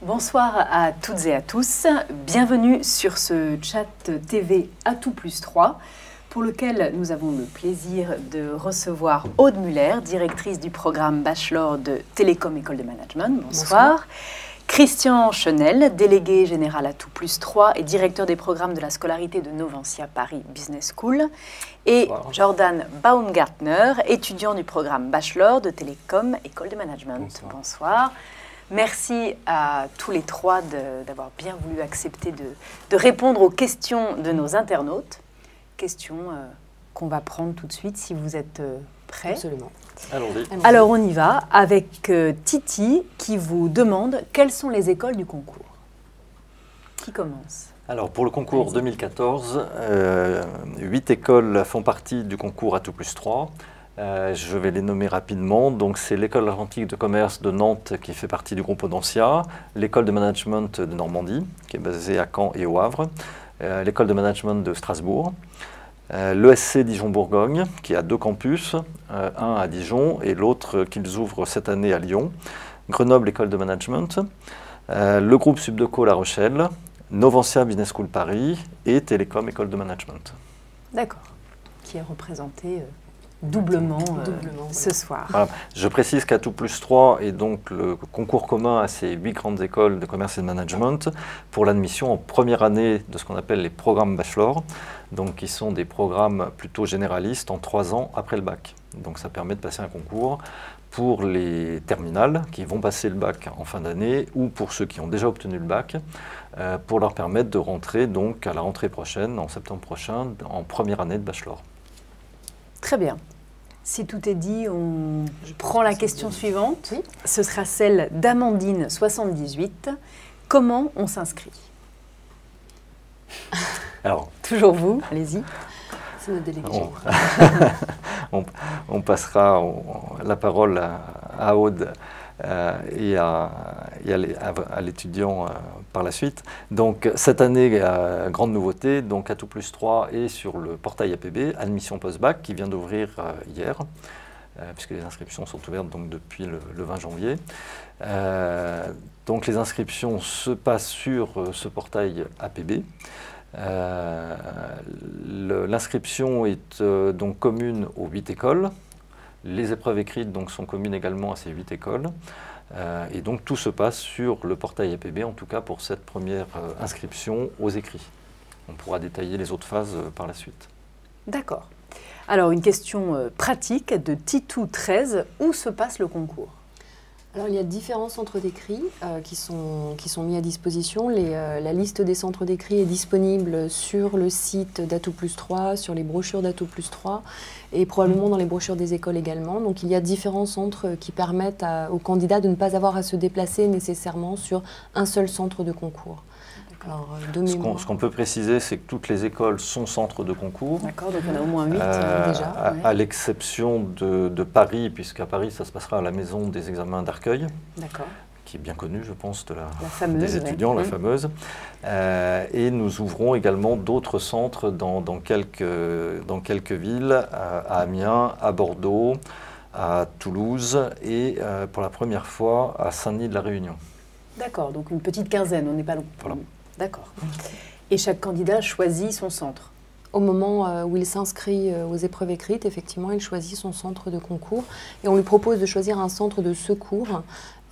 Bonsoir à toutes et à tous. Bienvenue sur ce chat TV Atout+3 pour lequel nous avons le plaisir de recevoir Aude Muller, directrice du programme Bachelor de Télécom École de Management. Bonsoir. Christian Chenel, délégué général Atout+3 et directeur des programmes de la scolarité de Noventia Paris Business School. Et Jordan Baumgartner, étudiant du programme Bachelor de Télécom École de Management. Bonsoir. Merci à tous les trois d'avoir bien voulu accepter de répondre aux questions de nos internautes. Questions qu'on va prendre tout de suite si vous êtes prêts. Absolument. Allons-y. Alors on y va avec Titi qui vous demande quelles sont les écoles du concours. Qui commence? Alors pour le concours 2014, 8 écoles font partie du concours Atout+3. Je vais les nommer rapidement. Donc c'est l'école atlantique de commerce de Nantes qui fait partie du groupe Audencia, l'école de management de Normandie qui est basée à Caen et au Havre, l'école de management de Strasbourg, l'ESC Dijon-Bourgogne qui a 2 campus, un à Dijon et l'autre qu'ils ouvrent cette année à Lyon, Grenoble école de management, le groupe Subdeco La Rochelle, Noventia Business School Paris et Télécom école de management. D'accord, qui est représenté doublement ce soir. Voilà. Je précise qu'Atout+3 est donc le concours commun à ces 8 grandes écoles de commerce et de management pour l'admission en première année de ce qu'on appelle les programmes Bachelor, donc qui sont des programmes plutôt généralistes en 3 ans après le bac. Donc ça permet de passer un concours pour les terminales qui vont passer le bac en fin d'année ou pour ceux qui ont déjà obtenu le bac pour leur permettre de rentrer donc à la rentrée prochaine, en septembre prochain, en première année de Bachelor. Très bien. Si tout est dit, on prend la question suivante. Oui. Ce sera celle d'Amandine, 78. Comment on s'inscrit? Alors, toujours vous, allez-y. C'est notre délégation. On passera la parole à Aude et à l'étudiant par la suite. Donc cette année, grande nouveauté, donc Atout+3 est sur le portail APB, admission post-bac, qui vient d'ouvrir hier, puisque les inscriptions sont ouvertes donc, depuis le 20 janvier. Donc les inscriptions se passent sur ce portail APB. L'inscription est donc commune aux 8 écoles. Les épreuves écrites donc, sont communes également à ces 8 écoles. Et donc tout se passe sur le portail APB, en tout cas pour cette première inscription aux écrits. On pourra détailler les autres phases par la suite. D'accord. Alors une question pratique de Titou 13, où se passe le concours? Alors, il y a différents centres d'écrit qui sont mis à disposition. La liste des centres d'écrit est disponible sur le site d'Atout+3, sur les brochures d'Atout+3 et probablement dans les brochures des écoles également. Donc, il y a différents centres qui permettent aux candidats de ne pas avoir à se déplacer nécessairement sur un seul centre de concours. Alors, ce qu'on peut préciser, c'est que toutes les écoles sont centres de concours. D'accord, donc on a au moins 8 déjà. À l'exception de Paris, puisqu'à Paris, ça se passera à la maison des examens d'Arcueil, qui est bien connue, je pense, des étudiants, la fameuse. Et nous ouvrons également d'autres centres dans quelques villes, à Amiens, à Bordeaux, à Toulouse et pour la première fois à Saint-Denis de la Réunion. D'accord, donc une petite quinzaine, on n'est pas long. Voilà. D'accord. Et chaque candidat choisit son centre? Au moment où il s'inscrit aux épreuves écrites, effectivement, il choisit son centre de concours et on lui propose de choisir un centre de secours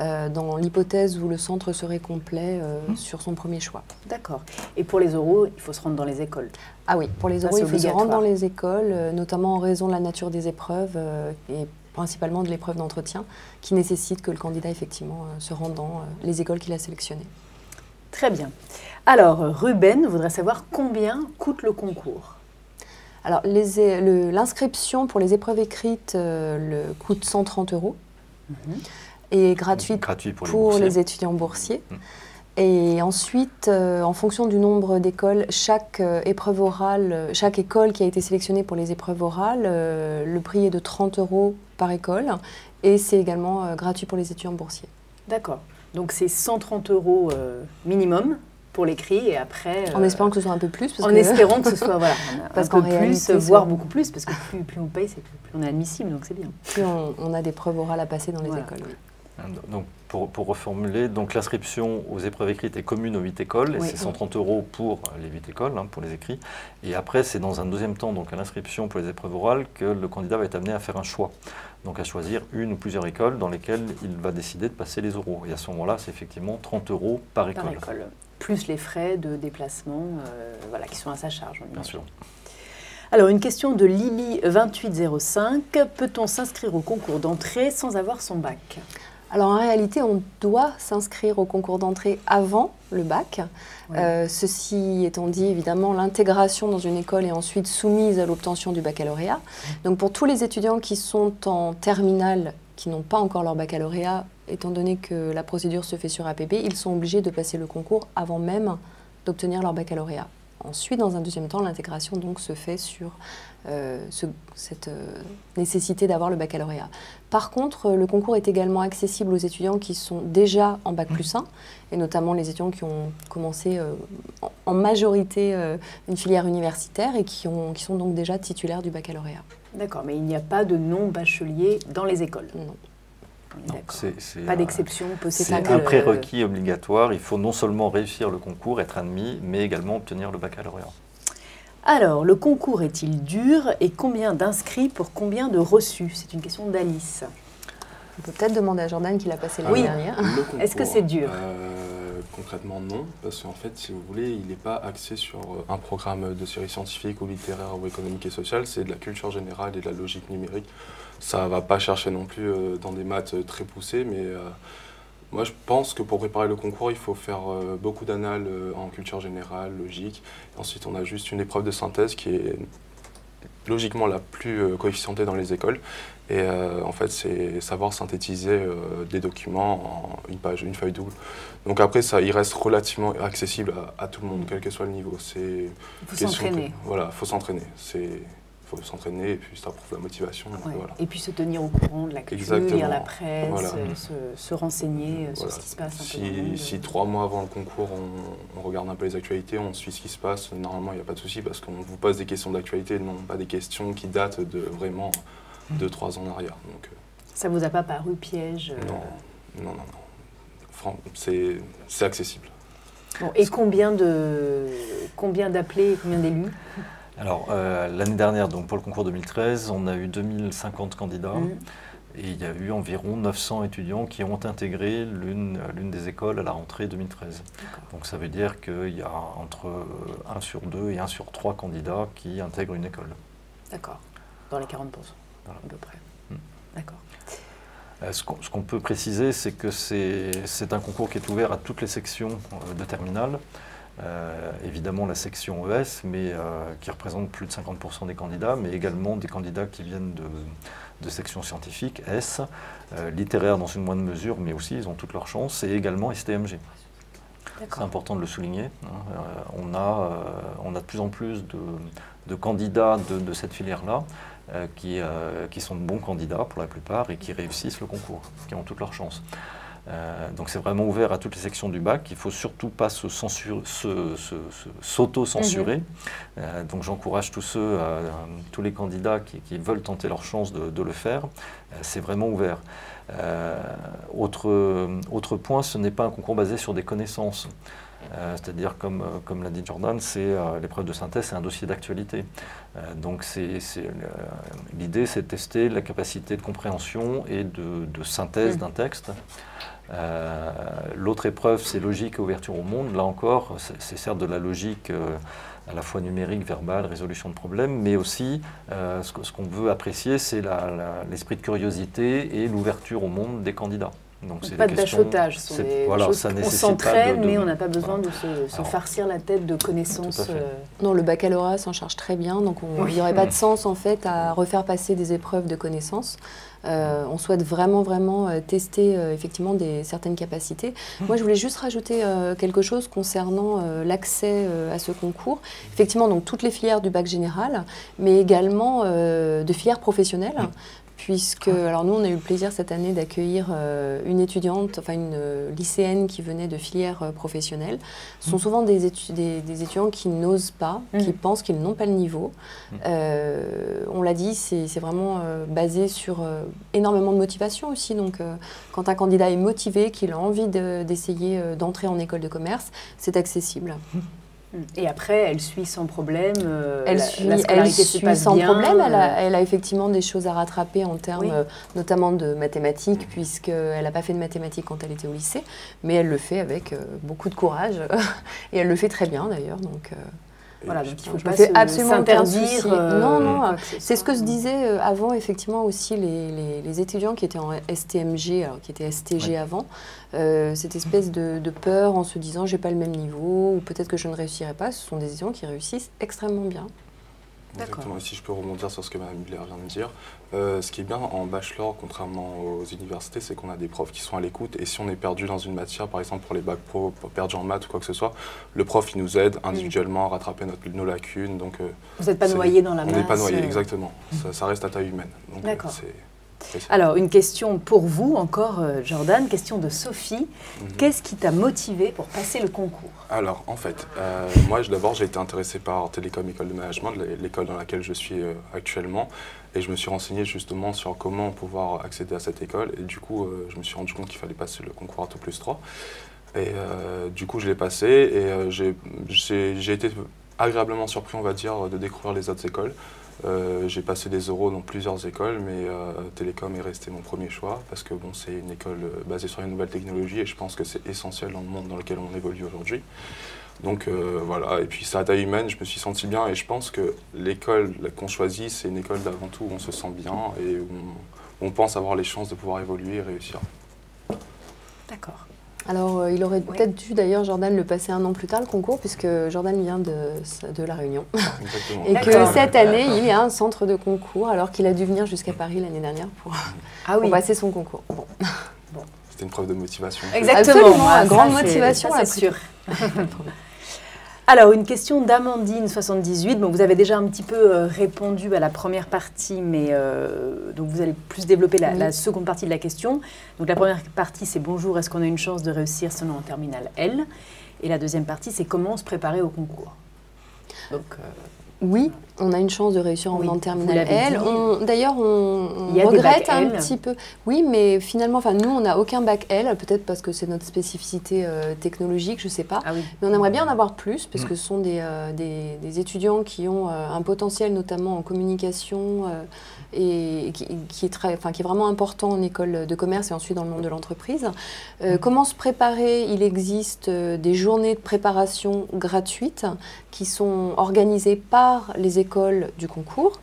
dans l'hypothèse où le centre serait complet sur son premier choix. D'accord. Et pour les oraux, il faut se rendre dans les écoles? Ah oui, pour les oraux, il faut se rendre dans les écoles, notamment en raison de la nature des épreuves et principalement de l'épreuve d'entretien, qui nécessite que le candidat, effectivement, se rende dans les écoles qu'il a sélectionnées. Très bien. Alors, Ruben voudrait savoir combien coûte le concours? Alors, l'inscription pour les épreuves écrites coûte 130 € et est gratuite pour les étudiants boursiers. Et ensuite, en fonction du nombre d'écoles, chaque école qui a été sélectionnée pour les épreuves orales, le prix est de 30 € par école et c'est également gratuit pour les étudiants boursiers. D'accord. Donc c'est 130 € minimum pour l'écrit et après... en espérant que ce soit un peu plus. Espérant que ce soit un peu plus, voire beaucoup plus, parce que plus on paye, plus on est admissible, donc c'est bien. Plus on a des preuves orales à passer dans les écoles. Oui. Donc, pour reformuler, l'inscription aux épreuves écrites est commune aux 8 écoles, et c'est 130 € pour les 8 écoles, pour les écrits. Et après, c'est dans un deuxième temps, donc à l'inscription pour les épreuves orales, que le candidat va être amené à faire un choix. Donc à choisir une ou plusieurs écoles dans lesquelles il va décider de passer les oraux. Et à ce moment-là, c'est effectivement 30 € par école. Plus les frais de déplacement voilà, qui sont à sa charge. Bien sûr. Alors, une question de Lily2805. Peut-on s'inscrire au concours d'entrée sans avoir son bac? Alors en réalité, on doit s'inscrire au concours d'entrée avant le bac. Oui. Ceci étant dit, évidemment, l'intégration dans une école est ensuite soumise à l'obtention du baccalauréat. Donc pour tous les étudiants qui sont en terminale, qui n'ont pas encore leur baccalauréat, étant donné que la procédure se fait sur APB, ils sont obligés de passer le concours avant même d'obtenir leur baccalauréat. Ensuite, dans un deuxième temps, l'intégration donc se fait sur cette nécessité d'avoir le baccalauréat. Par contre, le concours est également accessible aux étudiants qui sont déjà en Bac+1, et notamment les étudiants qui ont commencé en majorité une filière universitaire et qui sont donc déjà titulaires du baccalauréat. D'accord, mais il n'y a pas de non-bachelier dans les écoles? Non. Pas d'exception possible. C'est un prérequis obligatoire. Il faut non seulement réussir le concours, être admis, mais également obtenir le baccalauréat. Alors, le concours est-il dur et combien d'inscrits pour combien de reçus? C'est une question d'Alice. On peut peut-être demander à Jordan qui l'a passé l'année dernière. Est-ce que c'est dur? Concrètement, non, parce qu'en fait, si vous voulez, il n'est pas axé sur un programme de série scientifique ou littéraire ou économique et sociale, c'est de la culture générale et de la logique numérique. Ça ne va pas chercher non plus dans des maths très poussées, mais moi je pense que pour préparer le concours, il faut faire beaucoup d'annales en culture générale, logique. Et ensuite, on a juste une épreuve de synthèse qui est logiquement la plus coefficientée dans les écoles. Et en fait, c'est savoir synthétiser des documents en une feuille double. Donc après, il reste relativement accessible à tout le monde, quel que soit le niveau. Il faut s'entraîner. Voilà, il faut s'entraîner. Il faut s'entraîner et puis ça prouve la motivation. Ouais. Voilà. Et puis se tenir au courant de la culture, lire la presse, voilà. se renseigner sur ce qui se passe un peu dans le monde. Si 3 mois avant le concours, on regarde un peu les actualités, on suit ce qui se passe, normalement il n'y a pas de souci parce qu'on vous pose des questions d'actualité, non pas des questions qui datent de vraiment 2-3 ans en arrière. Donc, ça ne vous a pas paru piège? Non. C'est accessible. Bon, et combien d'appelés et combien d'élus? Alors, l'année dernière, donc pour le concours 2013, on a eu 2050 candidats et il y a eu environ 900 étudiants qui ont intégré l'une des écoles à la rentrée 2013. Donc ça veut dire qu'il y a entre 1 sur 2 et 1 sur 3 candidats qui intègrent une école. D'accord, dans les 40%, voilà. À peu près. D'accord. Ce qu'on peut préciser, c'est que c'est un concours qui est ouvert à toutes les sections de terminale. Évidemment la section ES, mais qui représente plus de 50% des candidats, mais également des candidats qui viennent de sections scientifiques, S, littéraires dans une moindre mesure, mais aussi ils ont toutes leurs chances, et également STMG. C'est important de le souligner. On a de plus en plus de candidats de cette filière-là qui sont de bons candidats pour la plupart et qui réussissent le concours, qui ont toutes leurs chances. Donc c'est vraiment ouvert à toutes les sections du bac. Il ne faut surtout pas s'auto-censurer. Donc j'encourage tous les candidats qui veulent tenter leur chance de le faire. C'est vraiment ouvert. Autre point, ce n'est pas un concours basé sur des connaissances. C'est-à-dire, comme l'a dit Jordan, l'épreuve de synthèse, c'est un dossier d'actualité. Donc l'idée, c'est de tester la capacité de compréhension et de synthèse d'un texte. L'autre épreuve, c'est logique et ouverture au monde. Là encore, c'est certes de la logique à la fois numérique, verbale, résolution de problèmes, mais aussi ce qu'on veut apprécier, c'est l'esprit de curiosité et l'ouverture au monde des candidats. Donc pas de bachotage, on s'entraîne, mais on n'a pas besoin de se farcir la tête de connaissances. Non, le baccalauréat s'en charge très bien, donc il n'y aurait pas de sens en fait à refaire passer des épreuves de connaissances. On souhaite vraiment tester effectivement certaines capacités. Moi, je voulais juste rajouter quelque chose concernant l'accès à ce concours. Effectivement, donc toutes les filières du bac général, mais également de filières professionnelles, puisque, alors nous, on a eu le plaisir cette année d'accueillir une étudiante, enfin une lycéenne qui venait de filières professionnelles. Ce sont souvent des étudiants qui n'osent pas, qui pensent qu'ils n'ont pas le niveau. On l'a dit, c'est vraiment basé sur énormément de motivation aussi. Donc, quand un candidat est motivé, qu'il a envie d'essayer d'entrer en école de commerce, c'est accessible. Et après, elle suit sans problème. Elle suit sans problème. Elle a effectivement des choses à rattraper en termes notamment de mathématiques, puisqu'elle n'a pas fait de mathématiques quand elle était au lycée, mais elle le fait avec beaucoup de courage et elle le fait très bien d'ailleurs. Donc, voilà, donc il ne faut pas s'interdire. Non, c'est ce que se disait avant, effectivement, aussi les étudiants qui étaient en STMG, alors qui étaient STG avant, cette espèce de peur en se disant j'ai pas le même niveau ou peut-être que je ne réussirai pas. Ce sont des étudiants qui réussissent extrêmement bien. Exactement, et si je peux rebondir sur ce que Mme Muller vient de dire, ce qui est bien en bachelor, contrairement aux universités, c'est qu'on a des profs qui sont à l'écoute, et si on est perdu dans une matière, par exemple pour les bacs pro, perdu en maths ou quoi que ce soit, le prof il nous aide individuellement à rattraper nos lacunes. Donc, vous n'êtes pas noyé dans la masse. On n'est pas noyé, exactement. Ça reste à taille humaine. D'accord. Alors, une question pour vous encore, Jordan, question de Sophie. Qu'est-ce qui t'a motivé pour passer le concours? Alors, en fait, moi, d'abord, j'ai été intéressé par Télécom École de Management, l'école dans laquelle je suis actuellement, et je me suis renseigné justement sur comment pouvoir accéder à cette école, et du coup, je me suis rendu compte qu'il fallait passer le concours ATO+3, et du coup, je l'ai passé, et j'ai été agréablement surpris, on va dire, de découvrir les autres écoles. J'ai passé des oraux dans plusieurs écoles, mais Télécom est resté mon premier choix parce que bon, c'est une école basée sur les nouvelles technologies et je pense que c'est essentiel dans le monde dans lequel on évolue aujourd'hui. Donc voilà, et puis ça à taille humaine, je me suis senti bien et je pense que l'école qu'on choisit, c'est une école d'avant tout où on se sent bien et où on pense avoir les chances de pouvoir évoluer et réussir. D'accord. Alors, il aurait peut-être dû d'ailleurs, Jordan, le passer un an plus tard, le concours, puisque Jordan vient de La Réunion. Exactement. Et que cette année, il y a un centre de concours, alors qu'il a dû venir jusqu'à Paris l'année dernière pour passer son concours. Bon. C'était une preuve de motivation. Exactement, une grande motivation, c'est sûr. Alors, une question d'Amandine78. Bon, vous avez déjà un petit peu répondu à la première partie, mais donc vous allez plus développer la seconde partie de la question. Donc, la première partie, c'est bonjour, est-ce qu'on a une chance de réussir seulement en terminale L? Et la deuxième partie, c'est comment se préparer au concours. Donc, oui, on a une chance de réussir en terminale L. D'ailleurs, on regrette un petit peu. Oui, mais finalement, nous, on n'a aucun bac L, peut-être parce que c'est notre spécificité technologique, je ne sais pas. Mais on aimerait bien en avoir plus, parce que ce sont des étudiants qui ont un potentiel, notamment en communication, et qui est vraiment important en école de commerce et ensuite dans le monde de l'entreprise. Comment se préparer? Il existe des journées de préparation gratuites qui sont organisées par les écoles du concours.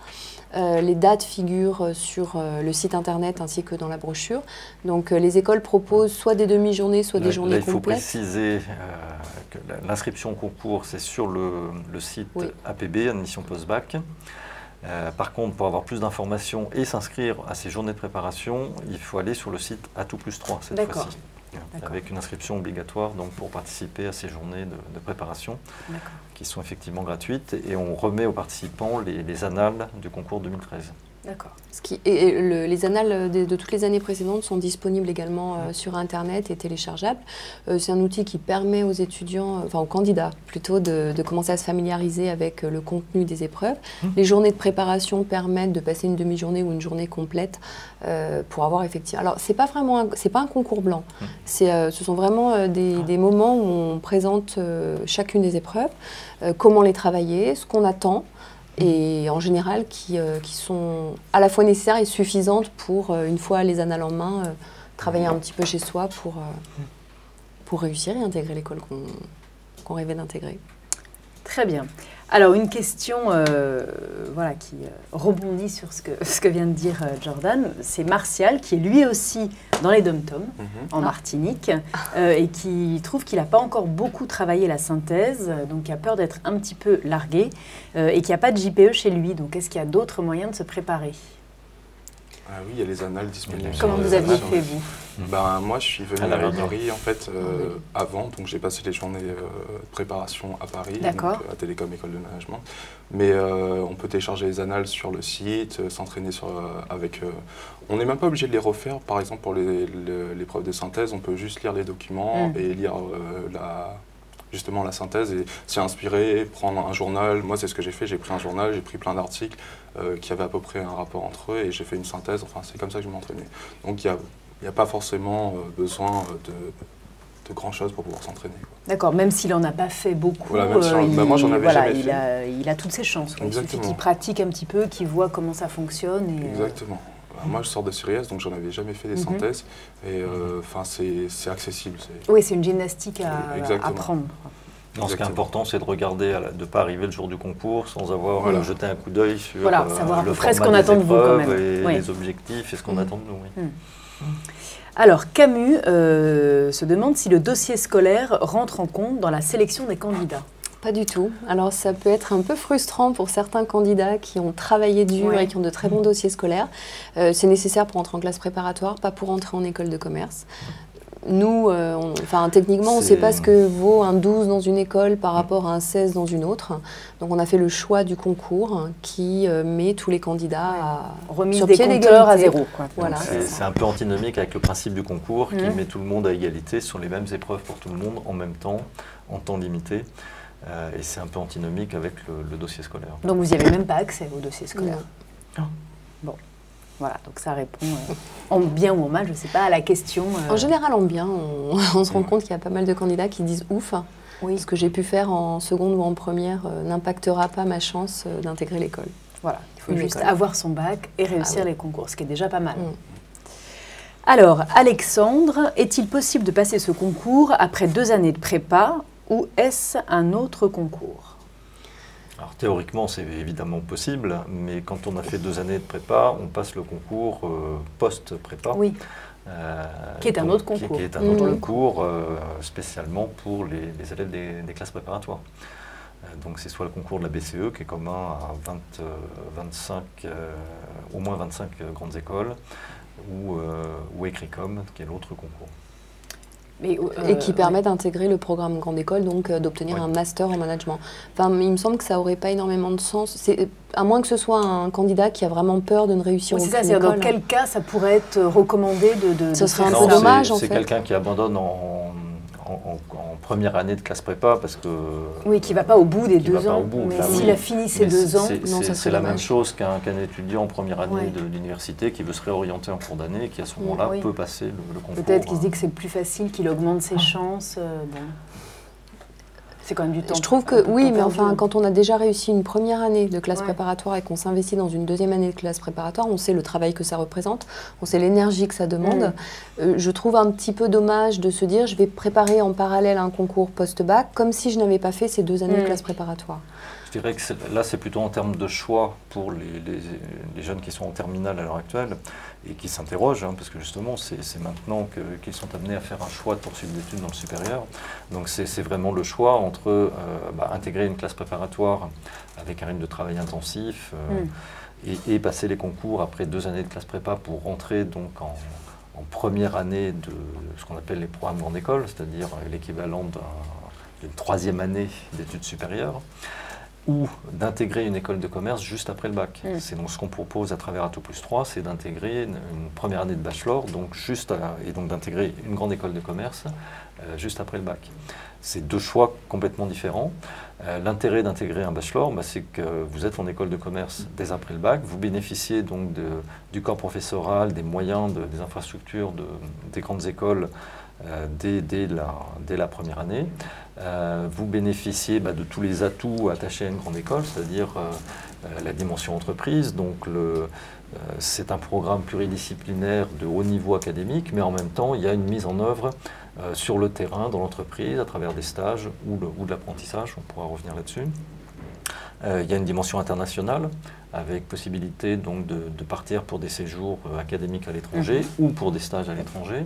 Les dates figurent sur le site internet ainsi que dans la brochure. Donc les écoles proposent soit des demi-journées, soit des journées complètes. Il faut préciser que l'inscription au concours, c'est sur le site APB, Admission Post-Bac. Par contre, pour avoir plus d'informations et s'inscrire à ces journées de préparation, il faut aller sur le site ATO+3 cette fois-ci, avec une inscription obligatoire donc, pour participer à ces journées de préparation qui sont effectivement gratuites et on remet aux participants les annales du concours 2013. D'accord. Les annales de toutes les années précédentes sont disponibles également sur Internet et téléchargeables. C'est un outil qui permet aux étudiants, aux candidats plutôt, de commencer à se familiariser avec le contenu des épreuves. Les journées de préparation permettent de passer une demi-journée ou une journée complète pour avoir effectivement... Alors, c'est pas un concours blanc. Ce sont vraiment des moments où on présente chacune des épreuves, comment les travailler, ce qu'on attend, et en général qui sont à la fois nécessaires et suffisantes pour, une fois les annales en main, travailler un petit peu chez soi pour réussir et intégrer l'école qu'on rêvait d'intégrer. Très bien. Alors, une question qui rebondit sur ce que vient de dire Jordan. C'est Martial, qui est lui aussi dans les dom-toms, en Martinique, et qui trouve qu'il n'a pas encore beaucoup travaillé la synthèse, donc qui a peur d'être un petit peu largué, et qu'il n'y a pas de JPE chez lui. Donc, est-ce qu'il y a d'autres moyens de se préparer? Oui, il y a les annales disponibles. Comment vous aviez fait, vous? Moi, je suis venu à la Paris, en fait, avant. Donc, j'ai passé les journées de préparation à Paris, donc, à Télécom École de Management. Mais on peut télécharger les annales sur le site, s'entraîner avec... on n'est même pas obligé de les refaire. Par exemple, pour l'épreuve de synthèse, on peut juste lire les documents et lire justement la synthèse et s'y inspirer, prendre un journal. Moi, c'est ce que j'ai fait. J'ai pris un journal, j'ai pris plein d'articles qui avaient à peu près un rapport entre eux et j'ai fait une synthèse. Enfin, c'est comme ça que je m'entraînais. Donc, il n'y a pas forcément besoin de grand chose pour pouvoir s'entraîner. D'accord, même s'il n'en a pas fait beaucoup, voilà, moi, j'en avais jamais fait. Il a toutes ses chances. Il suffit qu'il pratique un petit peu, qu'il voit comment ça fonctionne. Exactement. Moi, je sors de CERIAS, donc j'en avais jamais fait des synthèses. Et c'est accessible. Oui, c'est une gymnastique à apprendre. Non, ce qui est important, c'est de regarder, de ne pas arriver le jour du concours sans avoir jeté un coup d'œil sur savoir à peu le près ce qu'on format attend des de vous quand épreuves même. Et les objectifs et ce qu'on attend de nous. Alors, Camus se demande si le dossier scolaire rentre en compte dans la sélection des candidats. Pas du tout. Alors ça peut être un peu frustrant pour certains candidats qui ont travaillé dur et qui ont de très bons dossiers scolaires. C'est nécessaire pour entrer en classe préparatoire, pas pour entrer en école de commerce. Nous, techniquement, on ne sait pas ce que vaut un 12 dans une école par rapport à un 16 dans une autre. Donc on a fait le choix du concours qui met tous les candidats à remise des compteurs à zéro. Voilà. C'est un peu antinomique avec le principe du concours qui met tout le monde à égalité sur les mêmes épreuves pour tout le monde en même temps, en temps limité. Et c'est un peu antinomique avec le dossier scolaire. Donc vous n'y avez même pas accès au dossier scolaire? Non. Bon, voilà, donc ça répond en bien ou en mal, je ne sais pas, à la question. En général, en bien, on se rend compte qu'il y a pas mal de candidats qui disent ouf, ce que j'ai pu faire en seconde ou en première n'impactera pas ma chance d'intégrer l'école. Voilà, il faut juste avoir son bac et réussir les concours, ce qui est déjà pas mal. Alors, Alexandre, est-il possible de passer ce concours après 2 années de prépa ou est-ce un autre concours? Alors théoriquement, c'est évidemment possible, mais quand on a fait 2 années de prépa, on passe le concours post-prépa. Oui, qui est un autre concours. Qui est un autre concours spécialement pour les élèves des classes préparatoires. Donc c'est soit le concours de la BCE, qui est commun à au moins 25 grandes écoles, ou Écricom, qui est l'autre concours. Et qui permet d'intégrer le programme grande école, donc d'obtenir un master en management. Enfin, il me semble que ça n'aurait pas énormément de sens, à moins que ce soit un candidat qui a vraiment peur de ne réussir aucune école. C'est ça, dans quel cas ça pourrait être recommandé de ce serait un peu dommage, en fait. C'est quelqu'un qui abandonne en première année de classe prépa parce que... Oui, qui ne va pas au bout des 2 ans, mais s'il a fini ses 2 ans... C'est la même chose qu'un étudiant en première année de l'université qui veut se réorienter en cours d'année et qui à ce moment-là peut passer le concours. Peut-être qu'il se dit que c'est plus facile, qu'il augmente ses chances. C'est quand même du temps. Je trouve que oui, mais enfin, quand on a déjà réussi une première année de classe préparatoire et qu'on s'investit dans une 2e année de classe préparatoire, on sait le travail que ça représente, on sait l'énergie que ça demande. Je trouve un petit peu dommage de se dire je vais préparer en parallèle un concours post-bac comme si je n'avais pas fait ces 2 années de classe préparatoire. Je dirais que là, c'est plutôt en termes de choix pour les jeunes qui sont en terminale à l'heure actuelle et qui s'interrogent, parce que justement, c'est maintenant qu'ils sont amenés à faire un choix de poursuite d'études dans le supérieur. Donc c'est vraiment le choix entre intégrer une classe préparatoire avec un rythme de travail intensif et passer les concours après 2 années de classe prépa pour rentrer donc en première année de ce qu'on appelle les programmes grande école, c'est-à-dire l'équivalent d'une 3e année d'études supérieures, ou d'intégrer une école de commerce juste après le bac. C'est donc ce qu'on propose à travers Atout+3, c'est d'intégrer une première année de bachelor, donc et donc d'intégrer une grande école de commerce juste après le bac. C'est 2 choix complètement différents. L'intérêt d'intégrer un bachelor, c'est que vous êtes en école de commerce dès après le bac, vous bénéficiez donc du corps professoral, des moyens, des infrastructures des grandes écoles dès la première année. Vous bénéficiez de tous les atouts attachés à une grande école, c'est-à-dire la dimension entreprise. Donc c'est un programme pluridisciplinaire de haut niveau académique, mais en même temps, il y a une mise en œuvre sur le terrain, dans l'entreprise, à travers des stages ou de l'apprentissage, on pourra revenir là-dessus. Il y a une dimension internationale, avec possibilité donc de partir pour des séjours académiques à l'étranger ou pour des stages à l'étranger.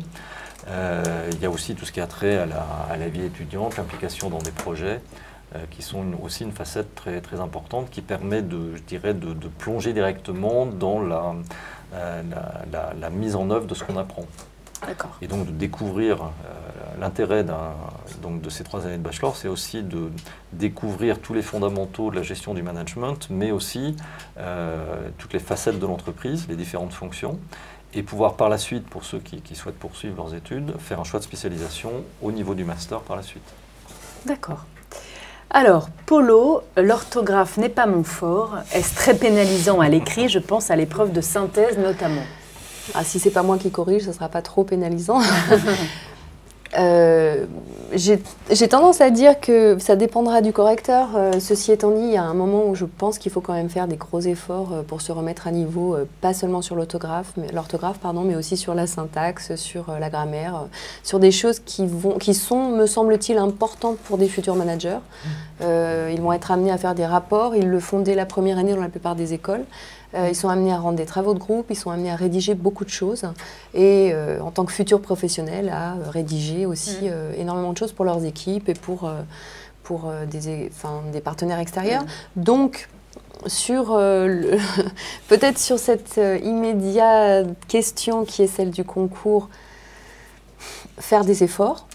Il y a aussi tout ce qui a trait à la vie étudiante, l'implication dans des projets, qui sont aussi une facette très, très importante qui permet je dirais, de plonger directement dans la mise en œuvre de ce qu'on apprend. Et donc de découvrir l'intérêt de ces 3 années de bachelor, c'est aussi de découvrir tous les fondamentaux de la gestion du management, mais aussi toutes les facettes de l'entreprise, les différentes fonctions, et pouvoir par la suite, pour ceux qui souhaitent poursuivre leurs études, faire un choix de spécialisation au niveau du master par la suite. D'accord. Alors, Polo, l'orthographe n'est pas mon fort. Est-ce très pénalisant à l'écrit? Je pense à l'épreuve de synthèse notamment. Ah, si c'est pas moi qui corrige, ce ne sera pas trop pénalisant. J'ai tendance à dire que ça dépendra du correcteur. Ceci étant dit, il y a un moment où je pense qu'il faut quand même faire des gros efforts pour se remettre à niveau, pas seulement sur l'orthographe, mais aussi sur la syntaxe, sur la grammaire, sur des choses qui sont, me semble-t-il, importantes pour des futurs managers. Ils vont être amenés à faire des rapports, ils le font dès la première année dans la plupart des écoles. Ils sont amenés à rendre des travaux de groupe, ils sont amenés à rédiger beaucoup de choses et en tant que futurs professionnels à rédiger aussi énormément de choses pour leurs équipes et pour des partenaires extérieurs. Donc, peut-être sur cette immédiate question qui est celle du concours, faire des efforts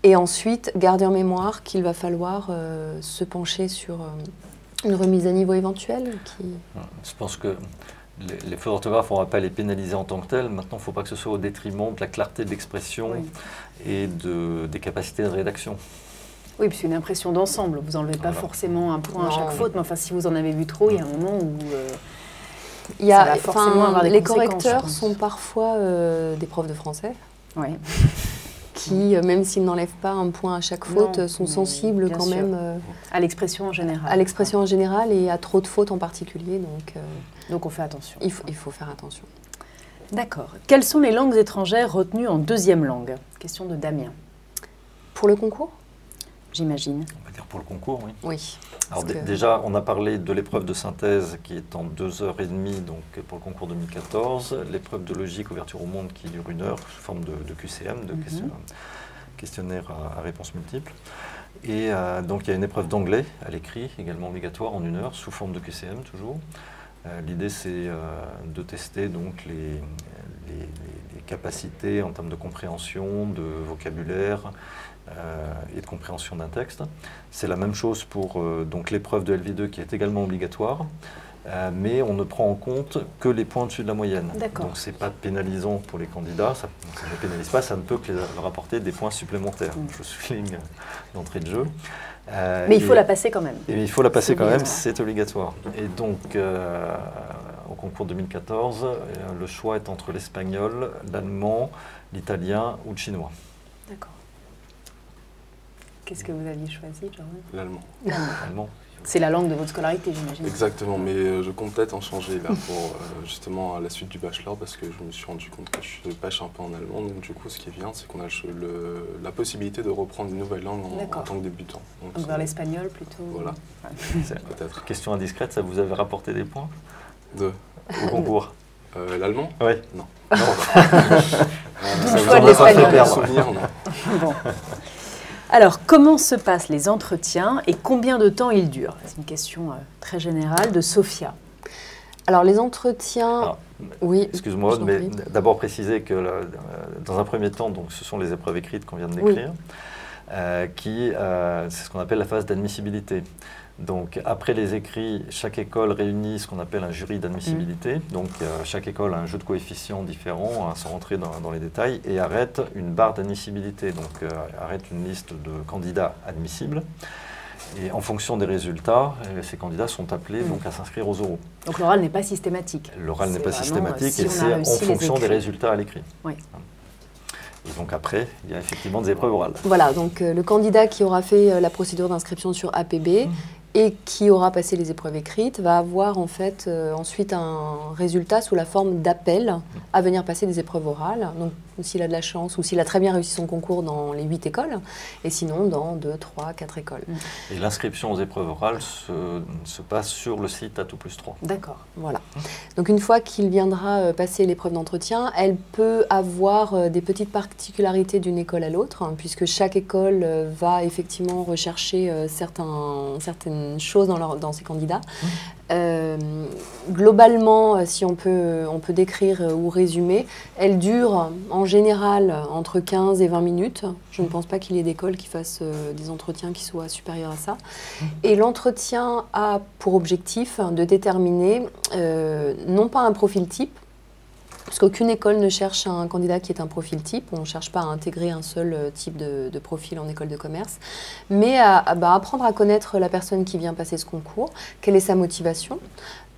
et ensuite garder en mémoire qu'il va falloir se pencher sur une remise à niveau éventuelle. Je pense que les fautes d'orthographe, on ne va pas les pénaliser en tant que telles. Maintenant, il ne faut pas que ce soit au détriment de la clarté de l'expression et des capacités de rédaction. Oui, puis c'est une impression d'ensemble. Vous n'enlevez pas forcément un point à chaque faute, mais enfin, si vous en avez vu trop, il y a un moment où ça va forcément avoir des les conséquences. Correcteurs sont parfois des profs de français. Oui. Qui, même s'ils n'enlèvent pas un point à chaque faute, sont sensibles quand même à l'expression en général. À l'expression en général et à trop de fautes en particulier. Donc on fait attention. Il faut faire attention. D'accord. Quelles sont les langues étrangères retenues en 2e langue? Question de Damien. Pour le concours? J'imagine. On va dire pour le concours, oui. Oui. Alors déjà, on a parlé de l'épreuve de synthèse qui est en 2h30 donc pour le concours 2014, l'épreuve de logique ouverture au monde qui dure 1 heure sous forme de QCM, de questionnaire à réponse multiple. Et donc il y a une épreuve d'anglais à l'écrit, également obligatoire en 1 heure, sous forme de QCM toujours. L'idée c'est de tester donc les capacités en termes de compréhension, de vocabulaire, et de compréhension d'un texte. C'est la même chose pour donc l'épreuve de LV2 qui est également obligatoire, mais on ne prend en compte que les points au-dessus de la moyenne. Donc ce n'est pas pénalisant pour les candidats, ça ne pénalise pas, ça ne peut que leur apporter des points supplémentaires. Je souligne d'entrée de jeu. Mais il faut la passer quand même. Et il faut la passer quand même, c'est obligatoire. Et donc au concours 2014, le choix est entre l'espagnol, l'allemand, l'italien ou le chinois. D'accord. Qu'est-ce que vous aviez choisi, Jordan? L'allemand. C'est la langue de votre scolarité, j'imagine. Exactement, mais je compte peut-être en changer là pour justement à la suite du bachelor parce que je me suis rendu compte que je pêche un peu en allemand. Donc du coup, ce qui est bien, c'est qu'on a la possibilité de reprendre une nouvelle langue en tant que débutant. Donc vers l'espagnol plutôt. Voilà. Peut-être. Question indiscrète, ça vous avait rapporté des points au concours? L'allemand? Oui. Non. Ça vous en a pas fait perdre. Bon. Alors, comment se passent les entretiens et combien de temps ils durent? C'est une question très générale de Sophia. Alors, les entretiens... Alors, oui. Excuse-moi, mais d'abord préciser que dans un premier temps, donc, ce sont les épreuves écrites qu'on vient de décrire, c'est ce qu'on appelle la phase d'admissibilité. Donc, après les écrits, chaque école réunit ce qu'on appelle un jury d'admissibilité. Donc, chaque école a un jeu de coefficients différents, sans rentrer dans les détails, et arrête une barre d'admissibilité. Donc, arrête une liste de candidats admissibles. Et en fonction des résultats, ces candidats sont appelés donc, à s'inscrire aux oraux. Donc, l'oral n'est pas systématique. L'oral n'est pas systématique et c'est en fonction des résultats à l'écrit. Oui. Et donc après, il y a effectivement des épreuves orales. Voilà, donc le candidat qui aura fait la procédure d'inscription sur APB et qui aura passé les épreuves écrites va avoir en fait ensuite un résultat sous la forme d'appel à venir passer des épreuves orales. Donc s'il a de la chance ou s'il a très bien réussi son concours dans les 8 écoles, et sinon dans 2, 3, 4 écoles. Et l'inscription aux épreuves orales se passe sur le site Atout+3. D'accord. Voilà. Donc une fois qu'il viendra passer l'épreuve d'entretien, elle peut avoir des petites particularités d'une école à l'autre, hein, puisque chaque école va effectivement rechercher certaines choses dans ses candidats. Globalement, si on peut décrire ou résumer, elle dure en général entre 15 et 20 minutes. Je ne pense pas qu'il y ait d'écoles qui fassent des entretiens qui soient supérieurs à ça. Et l'entretien a pour objectif de déterminer non pas un profil type, parce qu'aucune école ne cherche un candidat qui est un profil type, on ne cherche pas à intégrer un seul type de profil en école de commerce, mais à apprendre à connaître la personne qui vient passer ce concours, quelle est sa motivation,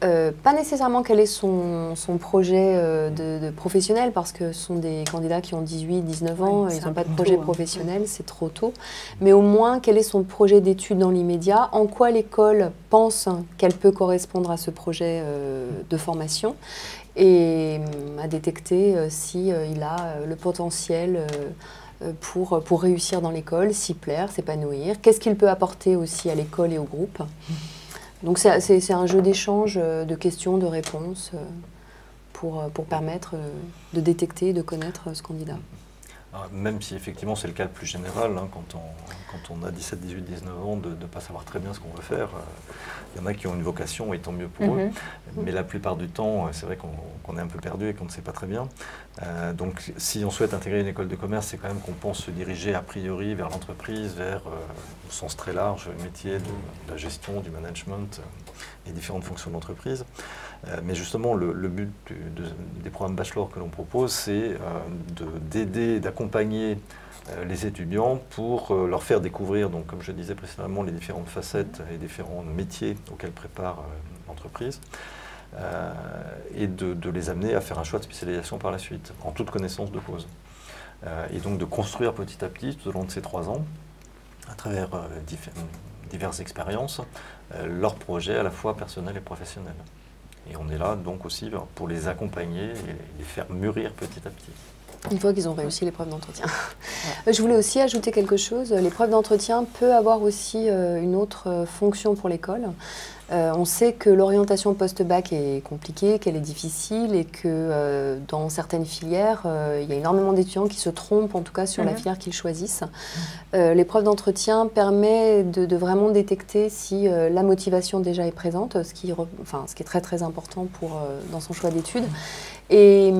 pas nécessairement quel est son projet de professionnel, parce que ce sont des candidats qui ont 18, 19 ans, ils n'ont pas de projet professionnel, c'est trop tôt, mais au moins quel est son projet d'études dans l'immédiat, en quoi l'école pense qu'elle peut correspondre à ce projet de formation, et à détecter si il a le potentiel pour réussir dans l'école, s'y plaire, s'épanouir, qu'est-ce qu'il peut apporter aussi à l'école et au groupe. Donc c'est un jeu d'échange, de questions, de réponses pour permettre de détecter et de connaître ce candidat. Alors, même si effectivement c'est le cas le plus général, hein, quand on a 17, 18, 19 ans, de ne pas savoir très bien ce qu'on veut faire, il y en a qui ont une vocation et tant mieux pour eux, mais la plupart du temps c'est vrai qu'on est un peu perdu et qu'on ne sait pas très bien. Donc si on souhaite intégrer une école de commerce, c'est quand même qu'on pense se diriger a priori vers l'entreprise, vers au sens très large, le métier de la gestion, du management, les différentes fonctions de l'entreprise. Mais justement, le but des programmes bachelor que l'on propose, c'est d'aider, d'accompagner les étudiants pour leur faire découvrir, donc, comme je disais précédemment, les différentes facettes et différents métiers auxquels prépare l'entreprise, et de les amener à faire un choix de spécialisation par la suite, en toute connaissance de cause. Et donc de construire petit à petit, tout au long de ces 3 ans, à travers diverses expériences, leurs projets à la fois personnels et professionnels. Et on est là donc aussi pour les accompagner et les faire mûrir petit à petit. Une fois qu'ils ont réussi l'épreuve d'entretien. Je voulais aussi ajouter quelque chose. L'épreuve d'entretien peut avoir aussi une autre fonction pour l'école. On sait que l'orientation post-bac est compliquée, qu'elle est difficile et que dans certaines filières, il y a énormément d'étudiants qui se trompent, en tout cas sur la filière qu'ils choisissent. L'épreuve d'entretien permet de vraiment détecter si la motivation déjà est présente, ce qui est très très important dans son choix d'études. Et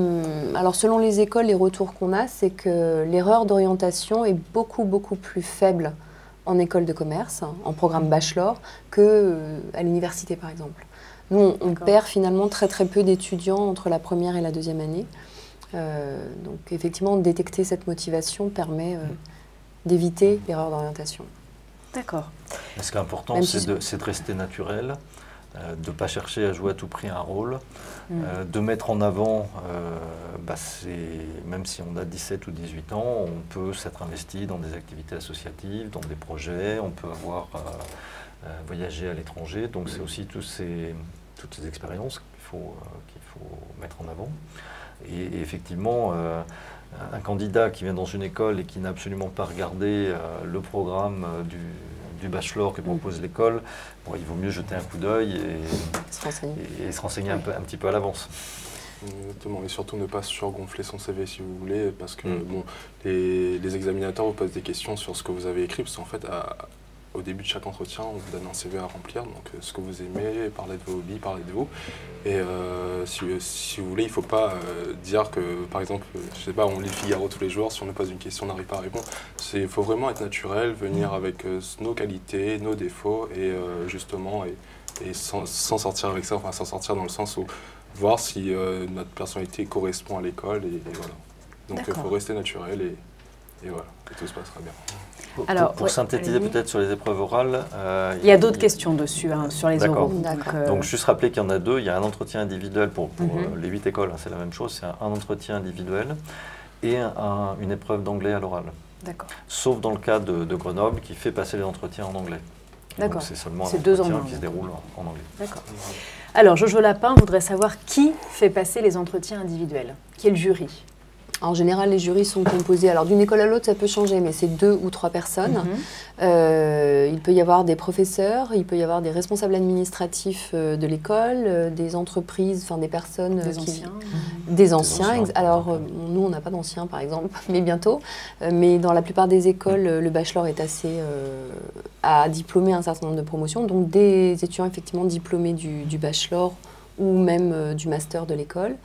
alors selon les écoles, les retours qu'on a, c'est que l'erreur d'orientation est beaucoup plus faible en école de commerce, en programme bachelor, qu'à l'université par exemple. Nous, on perd finalement très peu d'étudiants entre la première et la deuxième année. Donc effectivement, détecter cette motivation permet d'éviter l'erreur d'orientation. D'accord. Ce qui est important, c'est de rester naturel, de ne pas chercher à jouer à tout prix un rôle, de mettre en avant, même si on a 17 ou 18 ans, on peut s'être investi dans des activités associatives, dans des projets, on peut avoir voyagé à l'étranger, donc c'est aussi toutes ces expériences qu'il faut mettre en avant. Et effectivement, un candidat qui vient dans une école et qui n'a absolument pas regardé le programme du bachelor que propose l'école, il vaut mieux jeter un coup d'œil et se renseigner un petit peu à l'avance. Exactement, et surtout ne pas surgonfler son CV si vous voulez, parce que les examinateurs vous posent des questions sur ce que vous avez écrit, parce qu'en fait, au début de chaque entretien, on vous donne un CV à remplir, donc ce que vous aimez, parler de vos hobbies, parler de vous. Et si vous voulez, il ne faut pas dire que, par exemple, je sais pas, on lit le Figaro tous les jours, si on nous pose une question, on n'arrive pas à répondre. Il faut vraiment être naturel, venir avec nos qualités, nos défauts, et justement, et s'en sortir avec ça, enfin s'en sortir dans le sens où voir si notre personnalité correspond à l'école, et voilà. Donc il faut rester naturel, et voilà, et tout se passera bien. Pour synthétiser peut-être sur les épreuves orales... il y a d'autres questions dessus, sur les oraux. Donc juste rappeler qu'il y en a 2. Il y a un entretien individuel pour les 8 écoles, c'est la même chose. C'est un entretien individuel et une épreuve d'anglais à l'oral. Sauf dans le cas de Grenoble qui fait passer les entretiens en anglais. D'accord. C'est seulement un entretien qui se déroule en anglais. D'accord. Alors, Jojo Lapin voudrait savoir qui fait passer les entretiens individuels. Qui est le jury? En général, les jurys sont composés, alors d'une école à l'autre, ça peut changer, mais c'est 2 ou 3 personnes. Il peut y avoir des professeurs, il peut y avoir des responsables administratifs de l'école, des entreprises, enfin des personnes... Des anciens. Alors, nous, on n'a pas d'anciens, par exemple, mais bientôt. Mais dans la plupart des écoles, le bachelor est assez... à diplômer un certain nombre de promotions. Donc, des étudiants, effectivement, diplômés du bachelor ou même du master de l'école.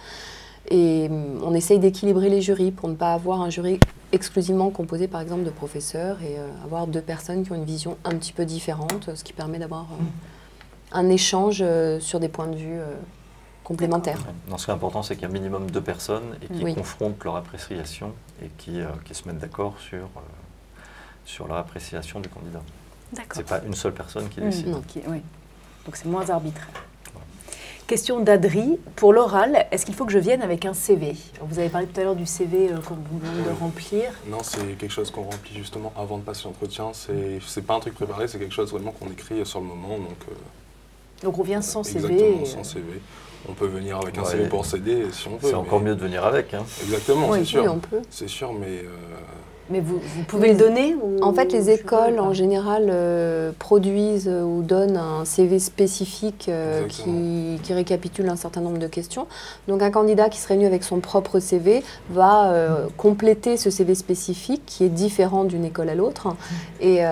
Et on essaye d'équilibrer les jurys pour ne pas avoir un jury exclusivement composé par exemple de professeurs et avoir 2 personnes qui ont une vision un petit peu différente, ce qui permet d'avoir un échange sur des points de vue complémentaires. Non, ce qui est important, c'est qu'il y a un minimum 2 personnes et qui confrontent leur appréciation et qui se mettent d'accord sur leur appréciation du candidat. Ce n'est pas une seule personne qui décide. Oui. Donc c'est moins arbitraire. Question d'Adri. Pour l'oral, est-ce qu'il faut que je vienne avec un CV? Vous avez parlé tout à l'heure du CV qu'on vous demande de remplir. Non, c'est quelque chose qu'on remplit justement avant de passer l'entretien. C'est pas un truc préparé, c'est quelque chose vraiment qu'on écrit sur le moment. Donc on vient sans CV. Exactement, sans CV. On peut venir avec un CV pour s'aider si on veut. C'est encore mieux de venir avec. Hein. Exactement, c'est sûr. Oui, on peut. C'est sûr, mais... Mais vous pouvez le donner ou... En fait, les écoles, en général, produisent ou donnent un CV spécifique qui récapitule un certain nombre de questions. Donc, un candidat qui serait venu avec son propre CV va compléter ce CV spécifique qui est différent d'une école à l'autre. Et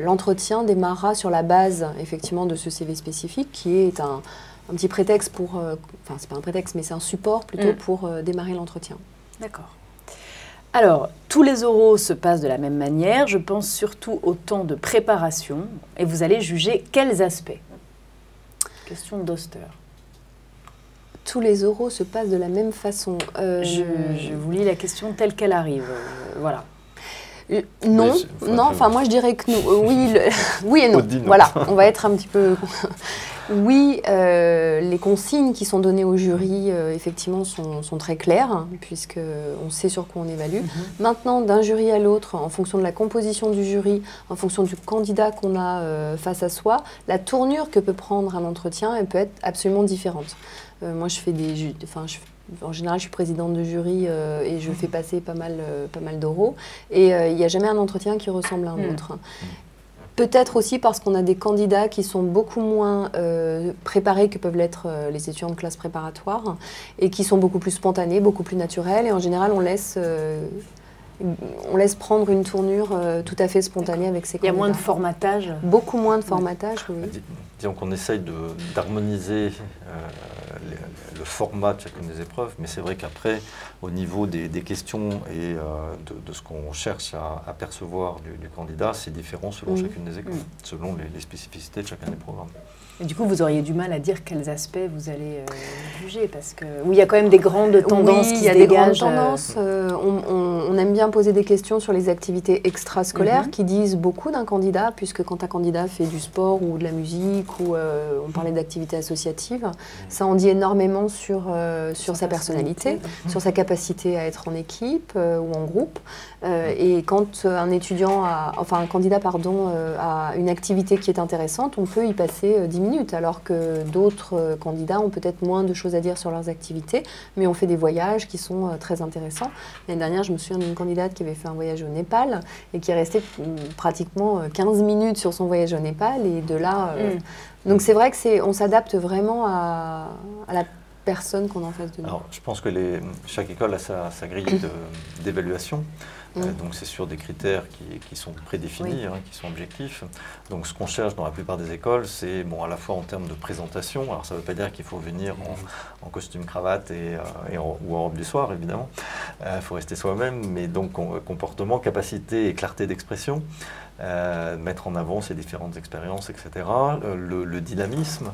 l'entretien démarrera sur la base, effectivement, de ce CV spécifique qui est un petit prétexte pour... Enfin, c'est pas un prétexte, mais c'est un support plutôt pour démarrer l'entretien. D'accord. Alors, tous les oraux se passent de la même manière. Je pense surtout au temps de préparation. Et vous allez juger quels aspects? Question d'Oster. Tous les oraux se passent de la même façon. Je vous lis la question telle qu'elle arrive. Voilà. Non, enfin moi je dirais que oui, oui et non. Voilà, on va être un petit peu... Oui, les consignes qui sont données au jury, effectivement, sont très claires, hein, puisqu'on sait sur quoi on évalue. Maintenant, d'un jury à l'autre, en fonction de la composition du jury, en fonction du candidat qu'on a face à soi, la tournure que peut prendre un entretien, elle peut être absolument différente. Moi, je fais des... En général, je suis présidente de jury et je fais passer pas mal d'oraux. Et il n'y a jamais un entretien qui ressemble à un autre. Peut-être aussi parce qu'on a des candidats qui sont beaucoup moins préparés que peuvent l'être les étudiants de classe préparatoire et qui sont beaucoup plus spontanés, beaucoup plus naturels. Et en général, on laisse prendre une tournure tout à fait spontanée avec ces candidats. Il y a moins de formatage? Beaucoup moins de formatage, oui. Disons qu'on essaye d'harmoniser le format de chacune des épreuves, mais c'est vrai qu'après, au niveau des questions et de ce qu'on cherche à percevoir du candidat, c'est différent selon chacune des écoles, selon les spécificités de chacun des programmes. Et du coup, vous auriez du mal à dire quels aspects vous allez juger, parce que il y a quand même des grandes tendances qui se dégagent. Il y a des grandes tendances. On aime bien poser des questions sur les activités extrascolaires qui disent beaucoup d'un candidat, puisque quand un candidat fait du sport ou de la musique, ou on parlait d'activités associatives, ça en dit énormément sur sa personnalité, sur sa capacité à être en équipe ou en groupe. Et quand un candidat a une activité qui est intéressante, on peut y passer 10 minutes, alors que d'autres candidats ont peut-être moins de choses à dire sur leurs activités, mais on fait des voyages qui sont très intéressants. L'année dernière, je me souviens d'une candidate qui avait fait un voyage au Népal et qui est restée pratiquement 15 minutes sur son voyage au Népal, et de là... Donc c'est vrai qu'on s'adapte vraiment à la personne qu'on a en face de nous. Alors, je pense que chaque école a sa grille d'évaluation. Donc c'est sur des critères qui sont prédéfinis, qui sont objectifs. Donc ce qu'on cherche dans la plupart des écoles, c'est à la fois en termes de présentation. Alors ça ne veut pas dire qu'il faut venir en costume cravate ou en robe du soir, évidemment. Il faut rester soi-même, mais donc comportement, capacité et clarté d'expression. Mettre en avant ses différentes expériences, etc. Le dynamisme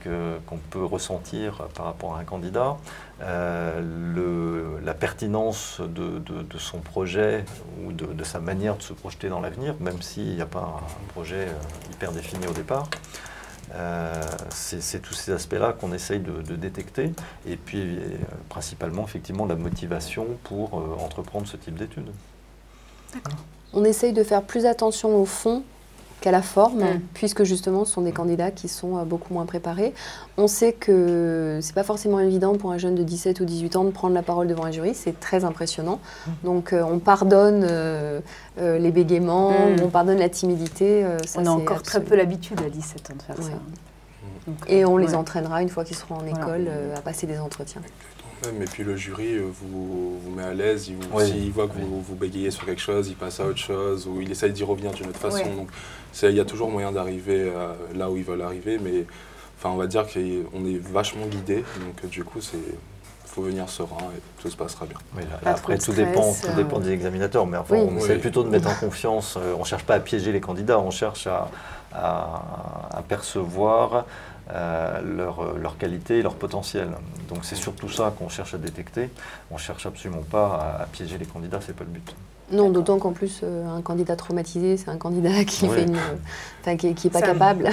qu'on peut ressentir par rapport à un candidat, la pertinence de son projet ou de sa manière de se projeter dans l'avenir, même s'il n'y a pas un projet hyper défini au départ. C'est tous ces aspects-là qu'on essaye de détecter, et puis principalement effectivement la motivation pour entreprendre ce type d'études. D'accord. On essaye de faire plus attention au fond qu'à la forme, puisque justement ce sont des candidats qui sont beaucoup moins préparés. On sait que c'est pas forcément évident pour un jeune de 17 ou 18 ans de prendre la parole devant un jury, c'est très impressionnant. Donc on pardonne les bégaiements, on pardonne la timidité. Ça, on a encore très peu l'habitude à 17 ans de faire ça. Donc, et on les entraînera une fois qu'ils seront en école à passer des entretiens. Et puis le jury vous met à l'aise, s'il voit que vous bégayez sur quelque chose, il passe à autre chose, ou il essaye d'y revenir d'une autre façon. Donc il y a toujours moyen d'arriver là où ils veulent arriver, mais on va dire qu'on est vachement guidé, donc du coup il faut venir serein et tout se passera bien. Oui, là, après tout dépend des examinateurs, mais enfin, on essaie plutôt de mettre en confiance, on ne cherche pas à piéger les candidats, on cherche à percevoir leur qualité et leur potentiel. Donc c'est surtout ça qu'on cherche à détecter. On ne cherche absolument pas à piéger les candidats, ce n'est pas le but. Non, d'autant qu'en plus, un candidat traumatisé, c'est un candidat qui qui n'est pas capable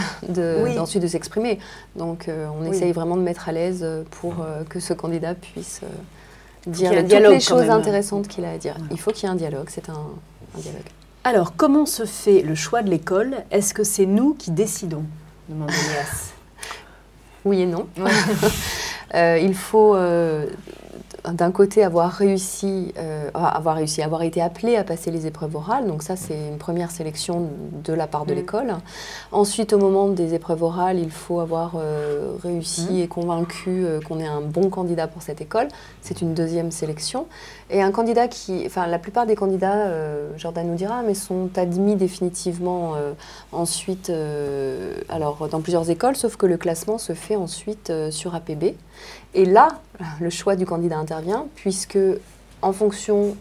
ensuite de s'exprimer. Donc on essaye vraiment de mettre à l'aise pour que ce candidat puisse dire toutes les choses intéressantes qu'il a à dire. Il faut qu'il y ait un dialogue, c'est un dialogue. Alors, comment se fait le choix de l'école? Est-ce que c'est nous qui décidons? Demande Elias. Oui et non. Il faut d'un côté avoir été appelé à passer les épreuves orales. Donc ça, c'est une première sélection de la part de l'école. Ensuite, au moment des épreuves orales, il faut avoir réussi et convaincu qu'on est un bon candidat pour cette école. C'est une deuxième sélection. Et un candidat la plupart des candidats, Jordan nous dira, mais sont admis définitivement ensuite, alors dans plusieurs écoles, sauf que le classement se fait ensuite sur APB. Et là, le choix du candidat intervient, puisque en fonction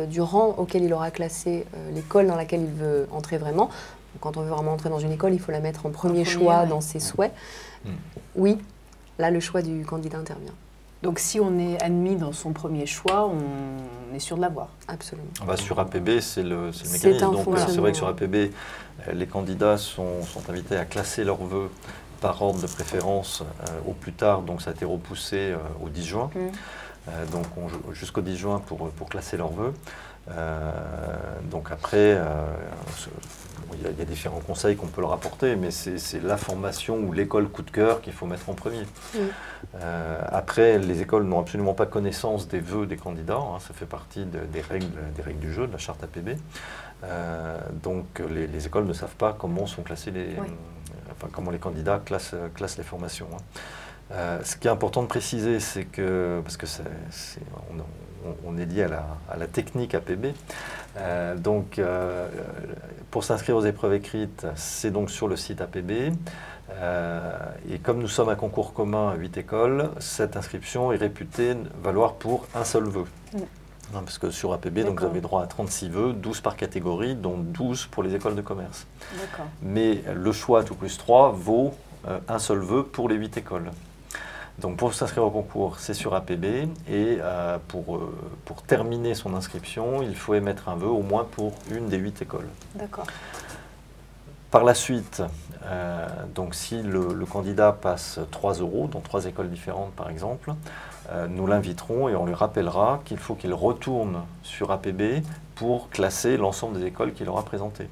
du rang auquel il aura classé l'école dans laquelle il veut entrer vraiment, quand on veut vraiment entrer dans une école, il faut la mettre en premier choix dans ses souhaits. Oui, là, le choix du candidat intervient. Donc si on est admis dans son premier choix, on est sûr de l'avoir. Absolument. Sur APB, c'est le mécanisme. Donc c'est vrai que sur APB, les candidats sont invités à classer leurs vœux par ordre de préférence au plus tard. Donc ça a été repoussé au 10 juin. Donc jusqu'au 10 juin pour classer leurs vœux. Donc après, il y a différents conseils qu'on peut leur apporter, mais c'est la formation ou l'école coup de cœur qu'il faut mettre en premier. Après, les écoles n'ont absolument pas connaissance des vœux des candidats, ça fait partie des règles du jeu, de la charte APB. Donc les écoles ne savent pas comment sont classés comment les candidats classent les formations. Ce qui est important de préciser, c'est que, parce que on est lié à la technique APB, pour s'inscrire aux épreuves écrites, c'est donc sur le site APB, et comme nous sommes un concours commun à 8 écoles, cette inscription est réputée valoir pour un seul vœu. Parce que sur APB, donc, vous avez droit à 36 vœux, 12 par catégorie, dont 12 pour les écoles de commerce. Mais le choix tout plus 3 vaut un seul vœu pour les 8 écoles. Donc pour s'inscrire au concours, c'est sur APB, et pour terminer son inscription, il faut émettre un vœu au moins pour une des 8 écoles. Par la suite, donc si le candidat passe 3 € dans 3 écoles différentes par exemple, nous l'inviterons et on lui rappellera qu'il faut qu'il retourne sur APB pour classer l'ensemble des écoles qu'il aura présentées.